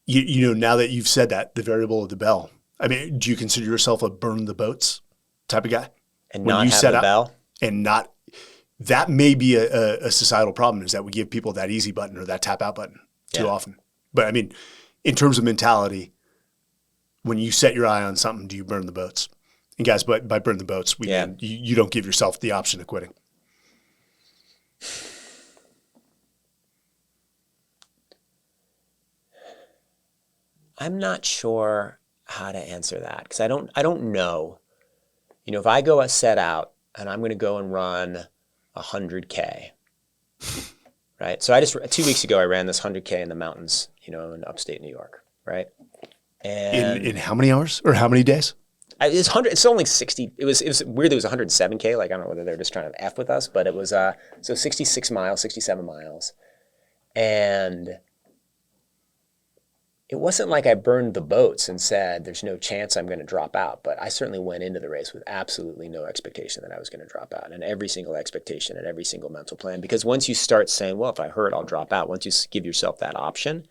Now that you've said that, the variable of the bell. I mean, do you consider yourself a burn the boats type of guy? And when not have the bell? And not. That may be a societal problem, is that we give people that easy button or that tap out button too often. But I mean, in terms of mentality, when you set your eye on something, do you burn the boats? And guys, by burn the boats, we mean you don't give yourself the option of quitting. I'm not sure how to answer that because I don't know. If I go set out and I'm going to go and run 100K, right? So 2 weeks ago, I ran this 100K in the mountains, in upstate New York, right? And in how many hours or how many days? It's 100. It's only 60. It was weird. It was 107K. Like I don't know whether they're just trying to F with us, but it was so 66 miles, 67 miles, and it wasn't like I burned the boats and said, there's no chance I'm going to drop out. But I certainly went into the race with absolutely no expectation that I was going to drop out, and every single expectation and every single mental plan. Because once you start saying, well, if I hurt, I'll drop out, once you give yourself that option.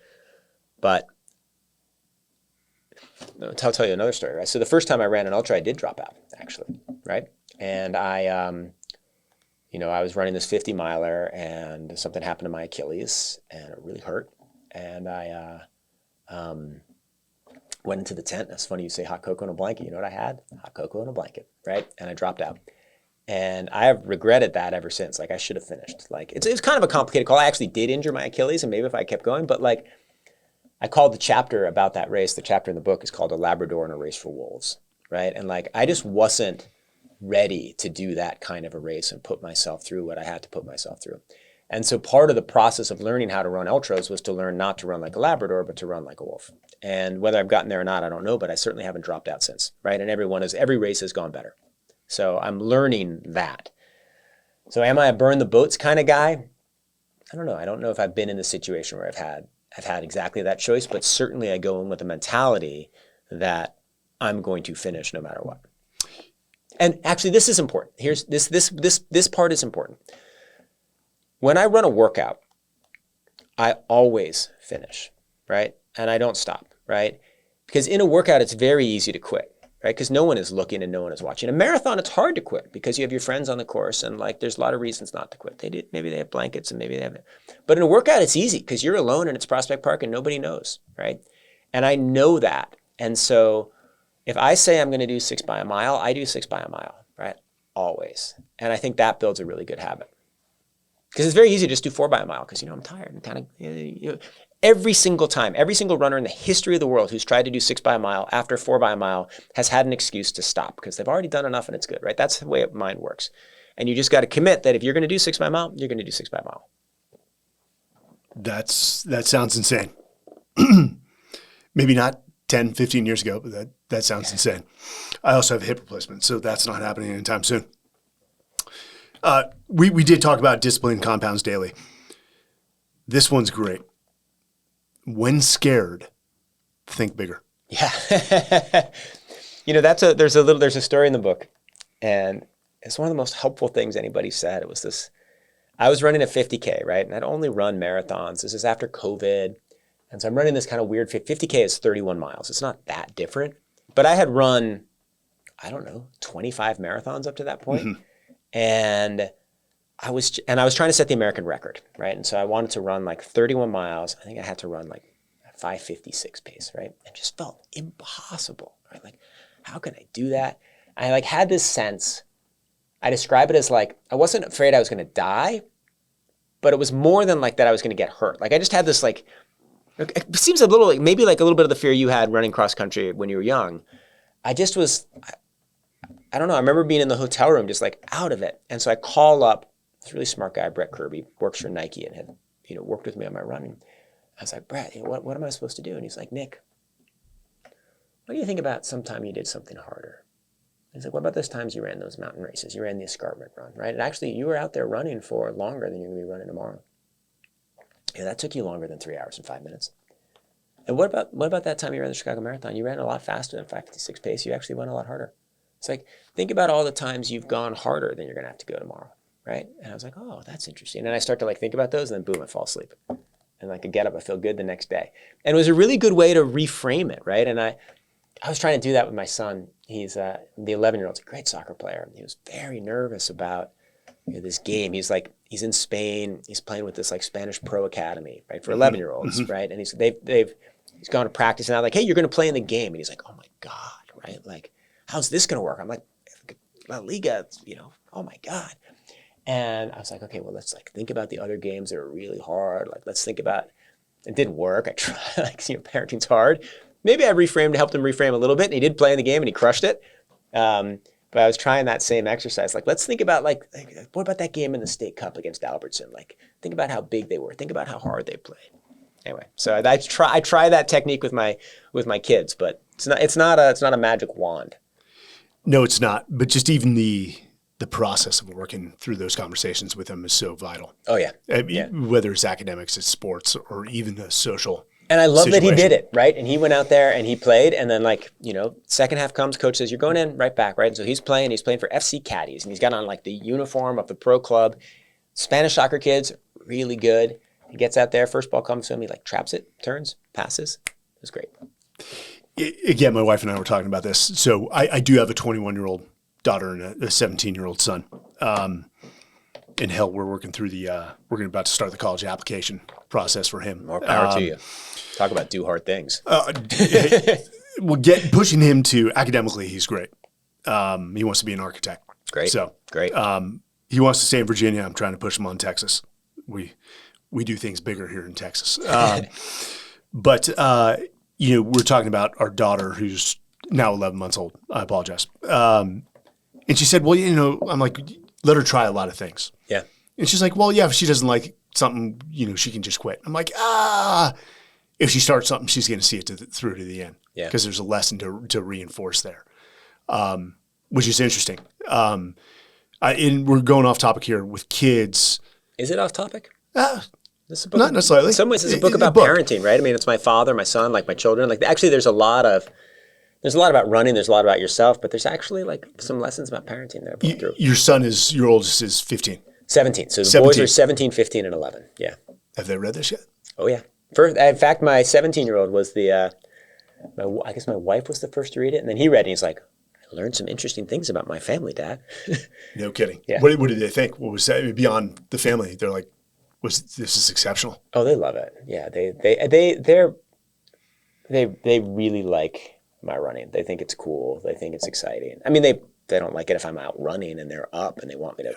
But I'll tell you another story, right? So the first time I ran an ultra, I did drop out, actually, right? And I was running this 50 miler and something happened to my Achilles and it really hurt. And I went into the tent. That's funny you say hot cocoa and a blanket. You know what I had? Hot cocoa and a blanket, right? And I dropped out. And I have regretted that ever since. Like I should have finished. Like it was kind of a complicated call. I actually did injure my Achilles, and maybe if I kept going, but like I called the chapter about that race. The chapter in the book is called A Labrador in a Race for Wolves, right? And like I just wasn't ready to do that kind of a race and put myself through what I had to put myself through. And so part of the process of learning how to run ultras was to learn not to run like a Labrador, but to run like a wolf. And whether I've gotten there or not, I don't know, but I certainly haven't dropped out since, right? And every race has gone better. So I'm learning that. So am I a burn the boats kind of guy? I don't know. I don't know if I've been in the situation where I've had exactly that choice, but certainly I go in with a mentality that I'm going to finish no matter what. And actually, this is important. Here's this part is important. When I run a workout, I always finish, right? And I don't stop, right? Because in a workout, it's very easy to quit, right? Because no one is looking and no one is watching. A marathon, it's hard to quit because you have your friends on the course and like there's a lot of reasons not to quit. Maybe they have blankets and maybe they have it. But in a workout, it's easy because you're alone and it's Prospect Park and nobody knows, right? And I know that. And so if I say I'm going to do 6 by a mile, I do 6 by a mile, right? Always. And I think that builds a really good habit. Because it's very easy to just do 4 by a mile because, I'm tired and kind of, every single time, every single runner in the history of the world who's tried to do 6 by a mile after 4 by a mile has had an excuse to stop because they've already done enough and it's good, right? That's the way mind works. And you just got to commit that if you're going to do 6 by a mile, you're going to do 6 by a mile. That sounds insane. Maybe not 10, 15 years ago, but that sounds insane. I also have a hip replacement, so that's not happening anytime soon. We did talk about discipline compounds daily. This one's great. When scared, think bigger. Yeah. There's a story in the book, and it's one of the most helpful things anybody said. It was this, I was running a 50K, right? And I'd only run marathons. This is after COVID. And so I'm running this kind of weird 50K is 31 miles. It's not that different, but I had run, 25 marathons up to that point. Mm-hmm. And I was trying to set the American record, right? And so I wanted to run like 31 miles. I think I had to run like a 5:56 pace, right? It just felt impossible, right? Like, how can I do that? I like had this sense. I describe it as like, I wasn't afraid I was going to die, but it was more than like that I was going to get hurt. Like I just had this like, it seems a little like maybe like a little bit of the fear you had running cross country when you were young. I just was, I don't know. I remember being in the hotel room just like out of it. And so I call up this really smart guy, Brett Kirby, works for Nike and had, worked with me on my running. I was like, Brett, what am I supposed to do? And he's like, Nick, what do you think about sometime you did something harder? He's like, what about those times you ran those mountain races? You ran the escarpment run, right? And actually, you were out there running for longer than you're going to be running tomorrow. Yeah, that took you longer than 3 hours and 5 minutes. And what about that time you ran the Chicago Marathon? You ran a lot faster than 5:56 pace. You actually went a lot harder. It's like, think about all the times you've gone harder than you're going to have to go tomorrow, right? And I was like, oh, that's interesting. And I start to like think about those, and then boom, I fall asleep. And like I get up, I feel good the next day. And it was a really good way to reframe it, right? And I was trying to do that with my son. He's the 11-year-old. He's a great soccer player. He was very nervous about this game. He's in Spain. He's playing with this like Spanish pro academy, right, for 11-year-olds, right? And he's gone to practice now. Like, hey, you're going to play in the game. And he's like, oh my God, right? Like, how's this going to work? I'm like, La Liga, oh my God. And I was like, okay, well, let's like think about the other games that are really hard. Like, let's think about. It didn't work. I tried. Like, parenting's hard. Maybe I helped him reframe a little bit, and he did play in the game, and he crushed it. But I was trying that same exercise. Like, let's think about like what about that game in the State Cup against Albertson? Like, think about how big they were. Think about how hard they played. Anyway, so I try that technique with my kids, but it's not a magic wand. No, it's not. But just even the process of working through those conversations with them is so vital. Oh yeah, whether it's academics, it's sports, or even the social. And I love that he did it, right? And he went out there and he played, and then second half comes, coach says, you're going in, right back, right? And so he's playing for FC Caddies, and he's got on like the uniform of the pro club. Spanish soccer kids, really good. He gets out there, first ball comes to him, he like traps it, turns, passes. It was great. Again, my wife and I were talking about this. So I do have a 21-year-old daughter and a 17-year-old son. And hell, we're working through we're about to start the college application process for him. More power to you. Talk about do hard things. We'll pushing him to academically. He's great. He wants to be an architect. Great. So great. He wants to stay in Virginia. I'm trying to push him on Texas. We do things bigger here in Texas. But we're talking about our daughter who's now 11 months old. I apologize. And she said, well, I'm like, let her try a lot of things. Yeah. And she's like, well, yeah, if she doesn't like something, she can just quit. I'm like, if she starts something, she's going to see it through to the end. Yeah. Because there's a lesson to reinforce there, which is interesting. And we're going off topic here with kids. Is it off topic? This is a book not necessarily. In some ways, it's a book about parenting, right? I mean, it's my father, my son, like my children. Like, actually, there's a lot about running. There's a lot about yourself, but there's actually like some lessons about parenting there. Your oldest is 15. 17. So the boys are 17, 15, and 11. Yeah. Have they read this yet? Oh, yeah. In fact, my 17-year-old was I guess my wife was the first to read it. And then he read it, and he's like, I learned some interesting things about my family, Dad. No kidding. Yeah. What did they think? What was that beyond the family? They're like, this is exceptional. Oh, they love it. Yeah. They really like my running. They think it's cool. They think it's exciting. I mean, they don't like it if I'm out running and they're up and they want me to,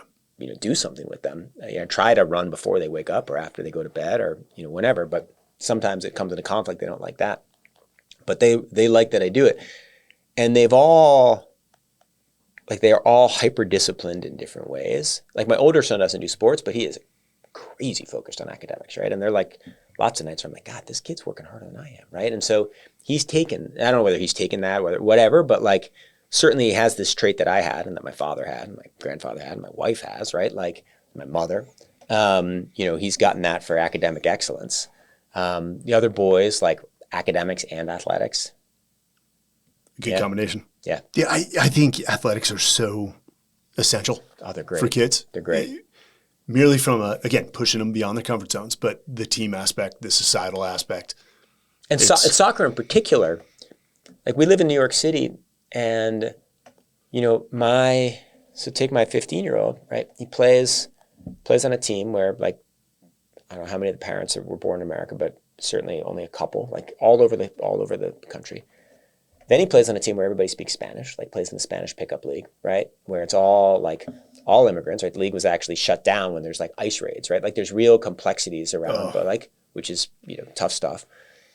do something with them. I try to run before they wake up or after they go to bed or, whenever, but sometimes it comes into conflict. They don't like that, but they like that I do it. And they are all hyper disciplined in different ways. Like my older son doesn't do sports, but he is crazy focused on academics, right? And they're like lots of nights where I'm like, God, this kid's working harder than I am, right? And so I don't know whether he's taken that, whatever, but like certainly he has this trait that I had and that my father had and my grandfather had and my wife has, right? Like my mother, he's gotten that for academic excellence. The other boys, like academics and athletics. Good combination. Yeah. Yeah, I think athletics are so essential they're great. For kids. They're great. Merely from, again, pushing them beyond their comfort zones, but the team aspect, the societal aspect. And soccer in particular, like we live in New York City and, take my 15-year-old, right? He plays plays on a team where like, I don't know how many of the parents were born in America, but certainly only a couple, like all over the country. Then he plays on a team where everybody speaks Spanish, like plays in the Spanish pickup league, right? Where it's all immigrants, right? The league was actually shut down when there's like ICE raids, right? Like there's real complexities around, but like, which is, tough stuff.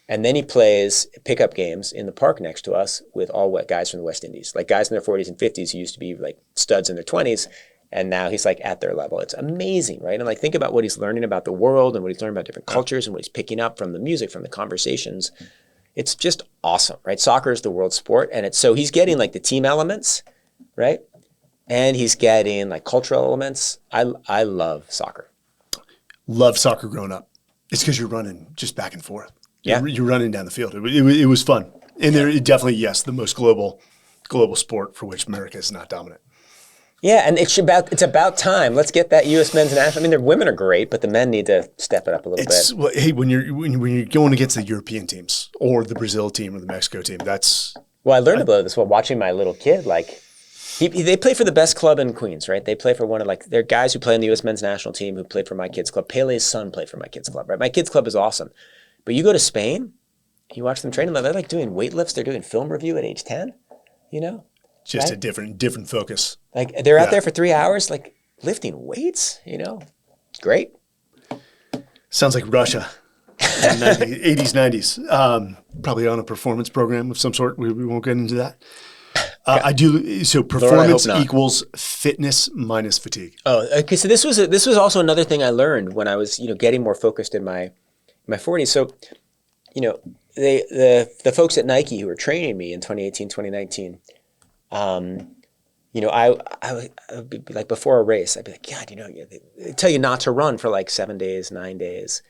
And then he plays pickup games in the park next to us with all guys from the West Indies, like guys in their 40s and 50s who used to be like studs in their 20s. And now he's like at their level. It's amazing, right? And like think about what he's learning about the world and what he's learning about different cultures and what he's picking up from the music, from the conversations. It's just awesome, right? Soccer is the world sport. And so he's getting like the team elements, right? And he's getting like cultural elements. I love soccer. Love soccer growing up. It's because you're running just back and forth. Yeah. You're running down the field. It was fun. And there definitely, yes, the most global sport for which America is not dominant. Yeah, and it's about time. Let's get that U.S. men's national. I mean, the women are great, but the men need to step it up a little bit. Well, hey, when you're going against the European teams or the Brazil team or the Mexico team, that's. Well, I learned about this while watching my little kid. Like, they play for the best club in Queens, right? They play for one of they're guys who play in the U.S. men's national team who played for my kids' club. Pele's son played for my kids' club, right? My kids' club is awesome, but you go to Spain, you watch them train. They're like doing weightlifts. They're doing film review at age 10. Just right? a different focus. Like they're out there for 3 hours, like lifting weights, Great. Sounds like Russia, 80s, 90s. Probably on a performance program of some sort. We won't get into that. I do. So performance equals fitness minus fatigue. Oh, okay. So this was also another thing I learned when I was, getting more focused in my 40s. So, the folks at Nike who were training me in 2018, 2019, I would be like before a race, I'd be like, God, they tell you not to run for like 7 days, 9 days.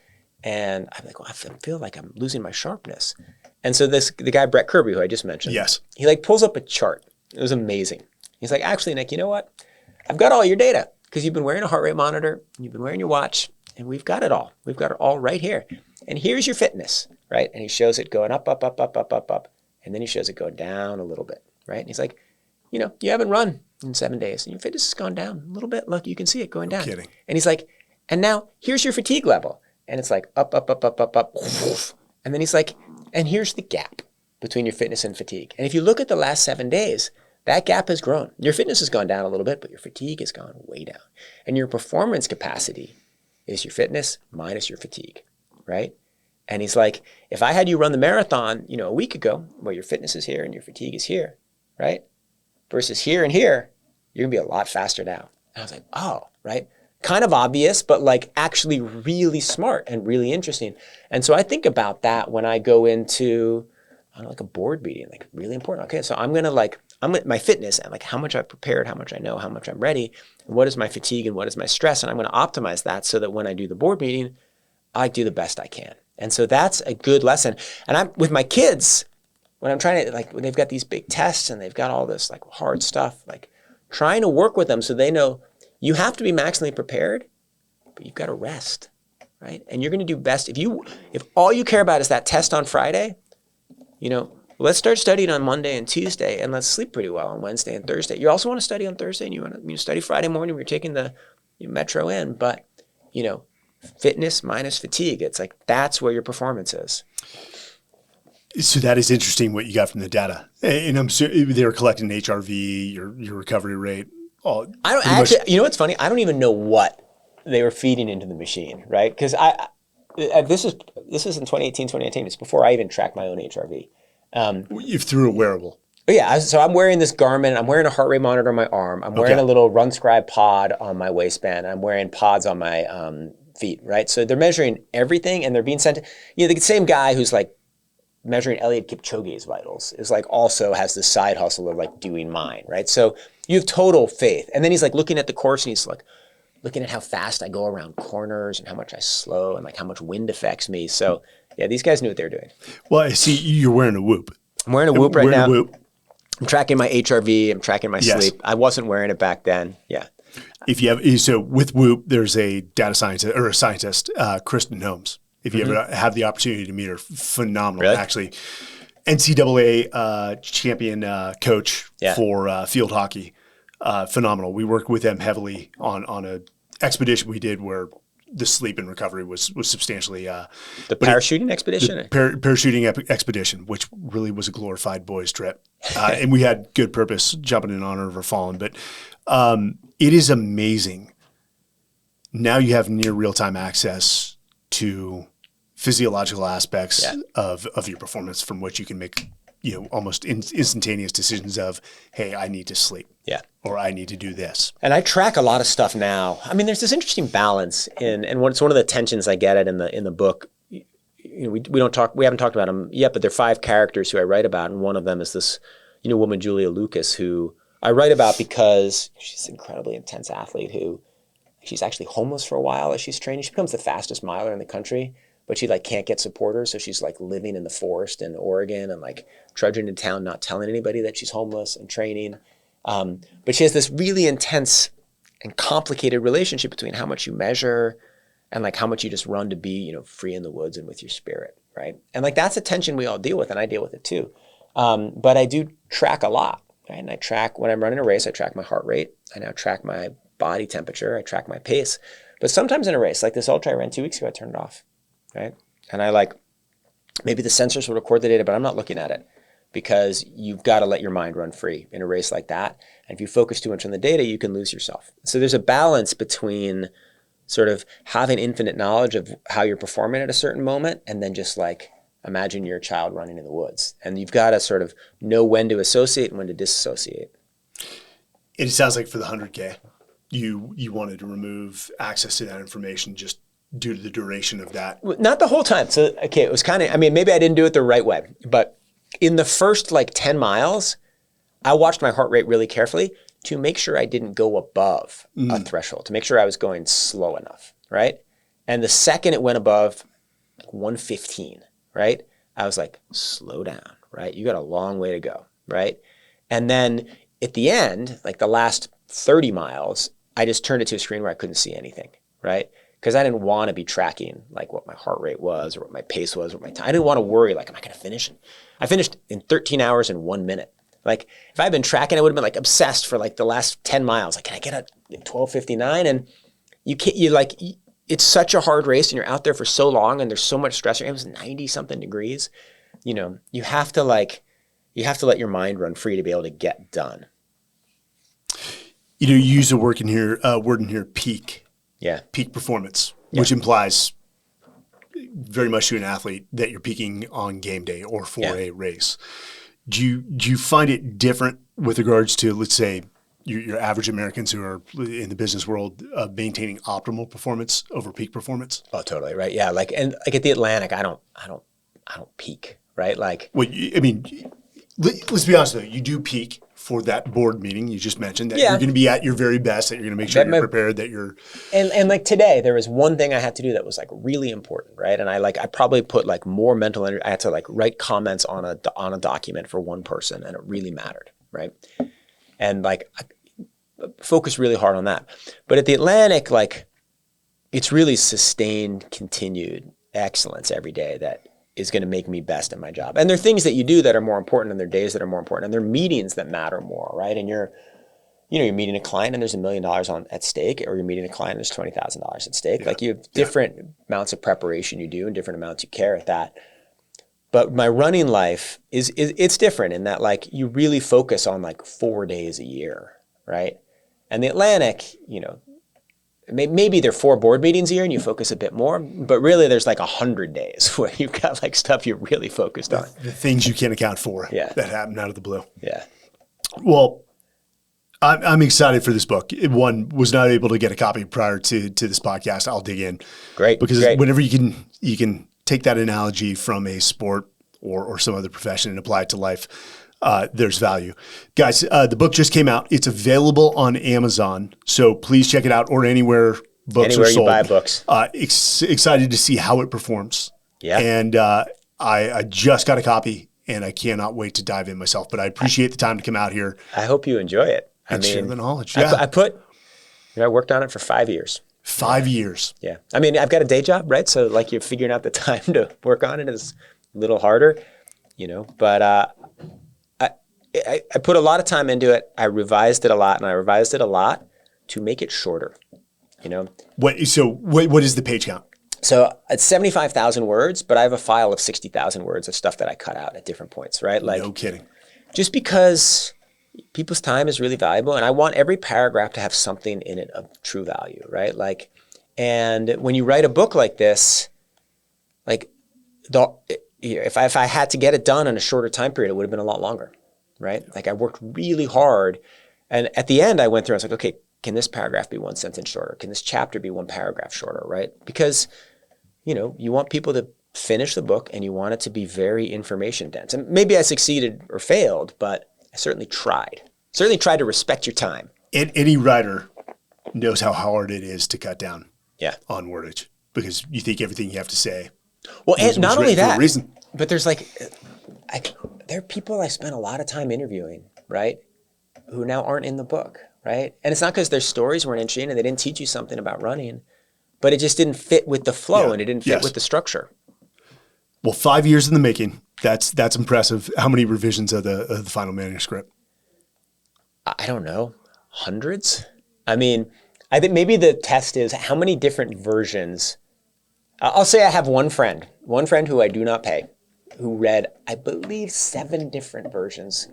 And I'm like, well, I feel like I'm losing my sharpness. And so the guy, Brett Kirby, who I just mentioned, yes, he like pulls up a chart. It was amazing. He's like, actually, Nick, you know what? I've got all your data because you've been wearing a heart rate monitor, you've been wearing your watch, and we've got it all. We've got it all right here. And here's your fitness, right? And he shows it going up, up, up, up, up, up, up. And then he shows it going down a little bit, right? And he's like, you haven't run in 7 days and your fitness has gone down a little bit. Look, you can see it going down. Kidding. And he's like, and now here's your fatigue level. And it's like up, up, up, up, up, up. And then he's like, and here's the gap between your fitness and fatigue. And if you look at the last 7 days, that gap has grown. Your fitness has gone down a little bit, but your fatigue has gone way down. And your performance capacity is your fitness minus your fatigue, right? And he's like, if I had you run the marathon, a week ago, where your fitness is here and your fatigue is here, right? Versus here and here, you're gonna be a lot faster now. And I was like, oh, right? Kind of obvious, but like actually really smart and really interesting. And so I think about that when I go into, like a board meeting, like really important. Okay, so I'm my fitness and like how much I've prepared, how much I know, how much I'm ready, and what is my fatigue and what is my stress. And I'm gonna optimize that so that when I do the board meeting, I do the best I can. And so that's a good lesson. And I'm with my kids, when I'm trying to, when they've got these big tests and they've got all this like hard stuff, like trying to work with them so they know you have to be maximally prepared, but you've got to rest, right? And you're going to do best if all you care about is that test on Friday, let's start studying on Monday and Tuesday and let's sleep pretty well on Wednesday and Thursday. You also want to study on Thursday and you want to study Friday morning when you're taking the metro in, but fitness minus fatigue, it's like that's where your performance is. So that is interesting what you got from the data. And I'm sure they were collecting HRV, your recovery rate. I don't actually, what's funny? I don't even know what they were feeding into the machine, right? Because this is in 2018, 2019. It's before I even tracked my own HRV. You threw a wearable. Yeah, so I'm wearing this Garmin. I'm wearing a heart rate monitor on my arm. I'm wearing a little RunScribe pod on my waistband. I'm wearing pods on my feet, right? So they're measuring everything and they're being sent to, the same guy who's like, measuring Eliud Kipchoge's vitals is like also has this side hustle of like doing mine, right? So you have total faith. And then he's like looking at the course and he's like looking at how fast I go around corners and how much I slow and like how much wind affects me. So yeah, these guys knew what they were doing. Well, I see you're wearing a Whoop. I'm wearing a Whoop right now. I'm tracking my HRV. I'm tracking my sleep. I wasn't wearing it back then. Yeah. So with Whoop, there's a data scientist or a scientist, Kristen Holmes. If you ever have the opportunity to meet her, phenomenal, actually. NCAA champion coach for field hockey. Phenomenal. We work with them heavily on a expedition we did where the sleep and recovery was substantially the parachuting expedition, parachuting expedition, which really was a glorified boys trip, and we had good purpose jumping in honor of our fallen. But it is amazing. Now you have near real time access to physiological aspects of your performance, from which you can make almost instantaneous decisions of, hey, I need to sleep. Yeah. Or I need to do this. And I track a lot of stuff now. I mean, there's this interesting balance and it's one of the tensions I get at in the book. We haven't talked about them yet, but there are 5 characters who I write about, and one of them is this woman, Julia Lucas, who I write about because she's an incredibly intense athlete who she's actually homeless for a while as she's training. She becomes the fastest miler in the country, but she can't get supporters, so she's living in the forest in Oregon and trudging into town, not telling anybody that she's homeless and training. But she has this really intense and complicated relationship between how much you measure and how much you just run to be, free in the woods and with your spirit, right? And that's a tension we all deal with, and I deal with it too. But I do track a lot, right? And I track, when I'm running a race, I track my heart rate. I now track my body temperature. I track my pace. But sometimes in a race, like this ultra I ran 2 weeks ago, I turned it off, right? And I maybe the sensors will record the data, but I'm not looking at it, because you've got to let your mind run free in a race like that. And if you focus too much on the data, you can lose yourself. So there's a balance between sort of having infinite knowledge of how you're performing at a certain moment, and then just imagine you're a child running in the woods. And you've got to sort of know when to associate and when to disassociate. It sounds like for the 100K, you wanted to remove access to that information just due to the duration of that. Not the whole time. So, okay, it was maybe I didn't do it the right way, but in the first 10 miles, I watched my heart rate really carefully to make sure I didn't go above a threshold, to make sure I was going slow enough, right? And the second it went above 115, right? I was slow down, right? You got a long way to go, right? And then at the end, the last 30 miles, I just turned it to a screen where I couldn't see anything, right? Because I didn't want to be tracking what my heart rate was or what my pace was or what my time. I didn't want to worry am I going to finish? I finished in 13 hours and 1 minute. If I had been tracking, I would have been obsessed for the last 10 miles. Can I get a 12:59? And you can't. It's such a hard race, and you're out there for so long, and there's so much stress. It was 90 something degrees. You have to let your mind run free to be able to get done. You use a word in here, peak. Yeah. Peak performance, which implies very much to an athlete that you're peaking on game day or for a race. Do you find it different with regards to, let's say, your average Americans who are in the business world maintaining optimal performance over peak performance? Oh, totally. Right. Yeah. And at the Atlantic, I don't peak, right? Let's be honest though, you do peak for that board meeting you just mentioned, that you're going to be at your very best, that you're going to make sure you're prepared, that you're... And today, there was one thing I had to do that was really important, right? And I probably put more mental energy. I had to write comments on a document for one person, and it really mattered, right? And I focused really hard on that. But at the Atlantic, it's really sustained, continued excellence every day that is going to make me best at my job. And there are things that you do that are more important, and there are days that are more important, and there are meetings that matter more, right? And you're meeting a client and there's $1 million at stake, or you're meeting a client and there's $20,000 at stake. You have different amounts of preparation you do and different amounts you care at that. But my running life it's different in that you really focus on 4 days a year, right? And the Atlantic, maybe there are 4 board meetings a year and you focus a bit more, but really there's 100 days where you've got stuff you're really focused on. The things you can't account for that happen out of the blue. Yeah. Well, I'm excited for this book. One, was not able to get a copy prior to this podcast. I'll dig in. Great. Because whenever you can take that analogy from a sport or some other profession and apply it to life, there's value. Guys, the book just came out. It's available on Amazon, so please check it out, or anywhere books are sold. You buy books. Excited to see how it performs. Yeah. And I just got a copy, and I cannot wait to dive in myself. But I appreciate the time to come out here. I hope you enjoy it. Share the knowledge. Yeah. I worked on it for 5 years. 5 years. Yeah. I've got a day job, right? So you're figuring out the time to work on it is a little harder, but I put a lot of time into it. I revised it a lot, and I revised it a lot to make it shorter. you know? What is the page count? So it's 75,000 words, but I have a file of 60,000 words of stuff that I cut out at different points, right? Like, No kidding. just because people's time is really valuable, and I want every paragraph to have something in it of true value, right? Like, and when you write a book like this, like, if I had to get it done in a shorter time period, it would have been a lot longer, right? Like, I worked really hard, and at the end I went through, I was like, okay, can this paragraph be one sentence shorter? Can this chapter be one paragraph shorter, right? Because, you know, you want people to finish the book and you want it to be very information dense. And maybe I succeeded or failed, but I certainly tried. Certainly tried to respect your time. Any writer knows how hard it is to cut down on wordage because you think everything you have to say. Well, and not only that, reason. but there's like, there are people I spent a lot of time interviewing, right, who now aren't in the book, right? And it's not because their stories weren't interesting and they didn't teach you something about running, but it just didn't fit with the flow and it didn't fit with the structure. Well, 5 years in the making. That's impressive. How many revisions of the final manuscript? I don't know. Hundreds? I mean, I think maybe the test is how many different versions. I'll say I have one friend who I do not pay, who read, I believe, 7 different versions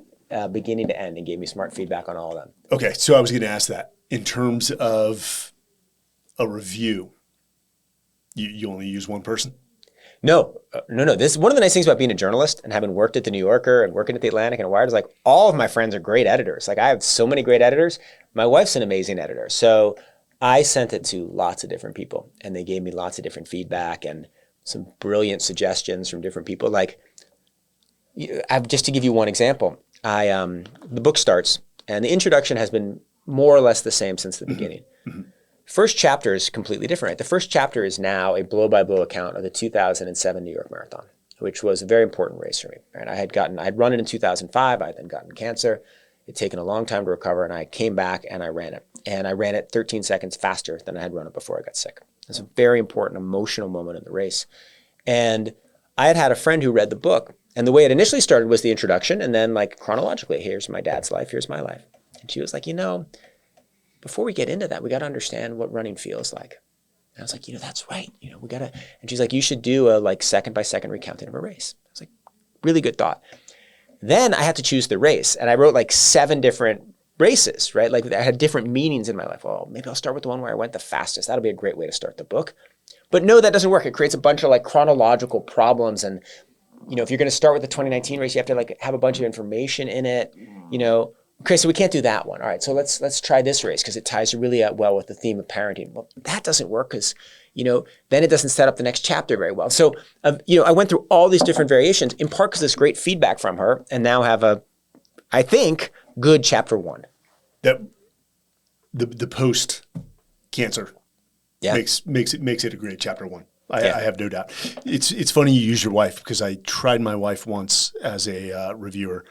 beginning to end and gave me smart feedback on all of them. Okay, so I was going to ask that. In terms of a review, you only use one person? No. This is one of the nice things about being a journalist and having worked at the New Yorker and working at the Atlantic and Wired is like all of my friends are great editors. Like I have so many great editors. My wife's an amazing editor. So I sent it to lots of different people and they gave me lots of different feedback and some brilliant suggestions from different people. Like, just to give you one example, the book starts and the introduction has been more or less the same since the beginning. Mm-hmm. First chapter is completely different. Right? The first chapter is now a blow-by-blow account of the 2007 New York Marathon, which was a very important race for me. Right? I'd run it in 2005. I had then gotten cancer. It'd taken a long time to recover, and I came back and I ran it. And I ran it 13 seconds faster than I had run it before I got sick. It's a very important emotional moment in the race. And I had a friend who read the book, and the way it initially started was the introduction, and then like chronologically, here's my dad's life, here's my life. And she was like, before we get into that, we got to understand what running feels like. And I was like, that's right. We got to, and she's like, you should do a like second by second recounting of a race. I was like, really good thought. Then I had to choose the race and I wrote like 7 different races, right? Like I had different meanings in my life. Well, maybe I'll start with the one where I went the fastest. That'll be a great way to start the book. But no, that doesn't work. It creates a bunch of like chronological problems. And, if you're going to start with the 2019 race, you have to like have a bunch of information in it, Okay, so we can't do that one. All right, so let's try this race because it ties really well with the theme of parenting. Well, that doesn't work because, then it doesn't set up the next chapter very well. So, I went through all these different variations in part because there's great feedback from her and now have I think, good chapter 1. That the post cancer makes it a great chapter 1. I have no doubt. It's funny you use your wife because I tried my wife once as a reviewer.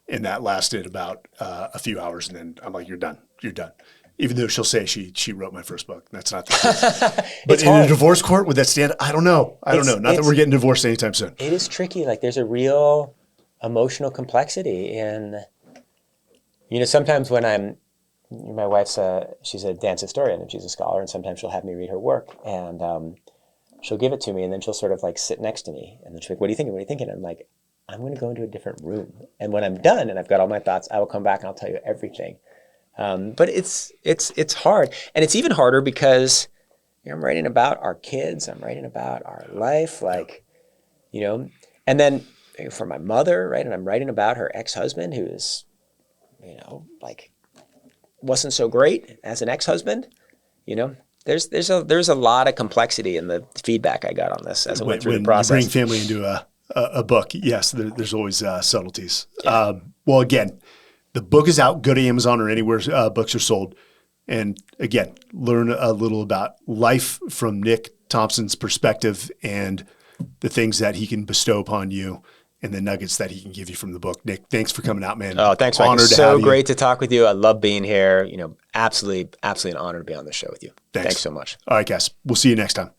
And that lasted about a few hours, and then I'm like, "You're done. You're done." Even though she'll say she wrote my first book, that's not the case. But in a divorce court, would that stand? I don't know. Not that we're getting divorced anytime soon. It is tricky. Like there's a real emotional complexity, and sometimes when my wife's she's a dance historian and she's a scholar, and sometimes she'll have me read her work, and she'll give it to me, and then she'll sort of like sit next to me, and then she'll be like, "What are you thinking? What are you thinking?" And I'm like, I'm going to go into a different room. And when I'm done and I've got all my thoughts, I will come back and I'll tell you everything. But it's hard. And it's even harder because I'm writing about our kids. I'm writing about our life, and then for my mother, right? And I'm writing about her ex-husband who is, wasn't so great as an ex-husband, There's a lot of complexity in the feedback I got on this as I went through the process. When you bring family into a book, yes, there's always subtleties. Yeah. Well, again, the book is out. Go to Amazon or anywhere books are sold. And again, learn a little about life from Nick Thompson's perspective and the things that he can bestow upon you and the nuggets that he can give you from the book. Nick, thanks for coming out, man. Oh, thanks, Mike. It's so great to talk with you. I love being here. Absolutely an honor to be on the show with you. Thanks so much. All right, guys. We'll see you next time.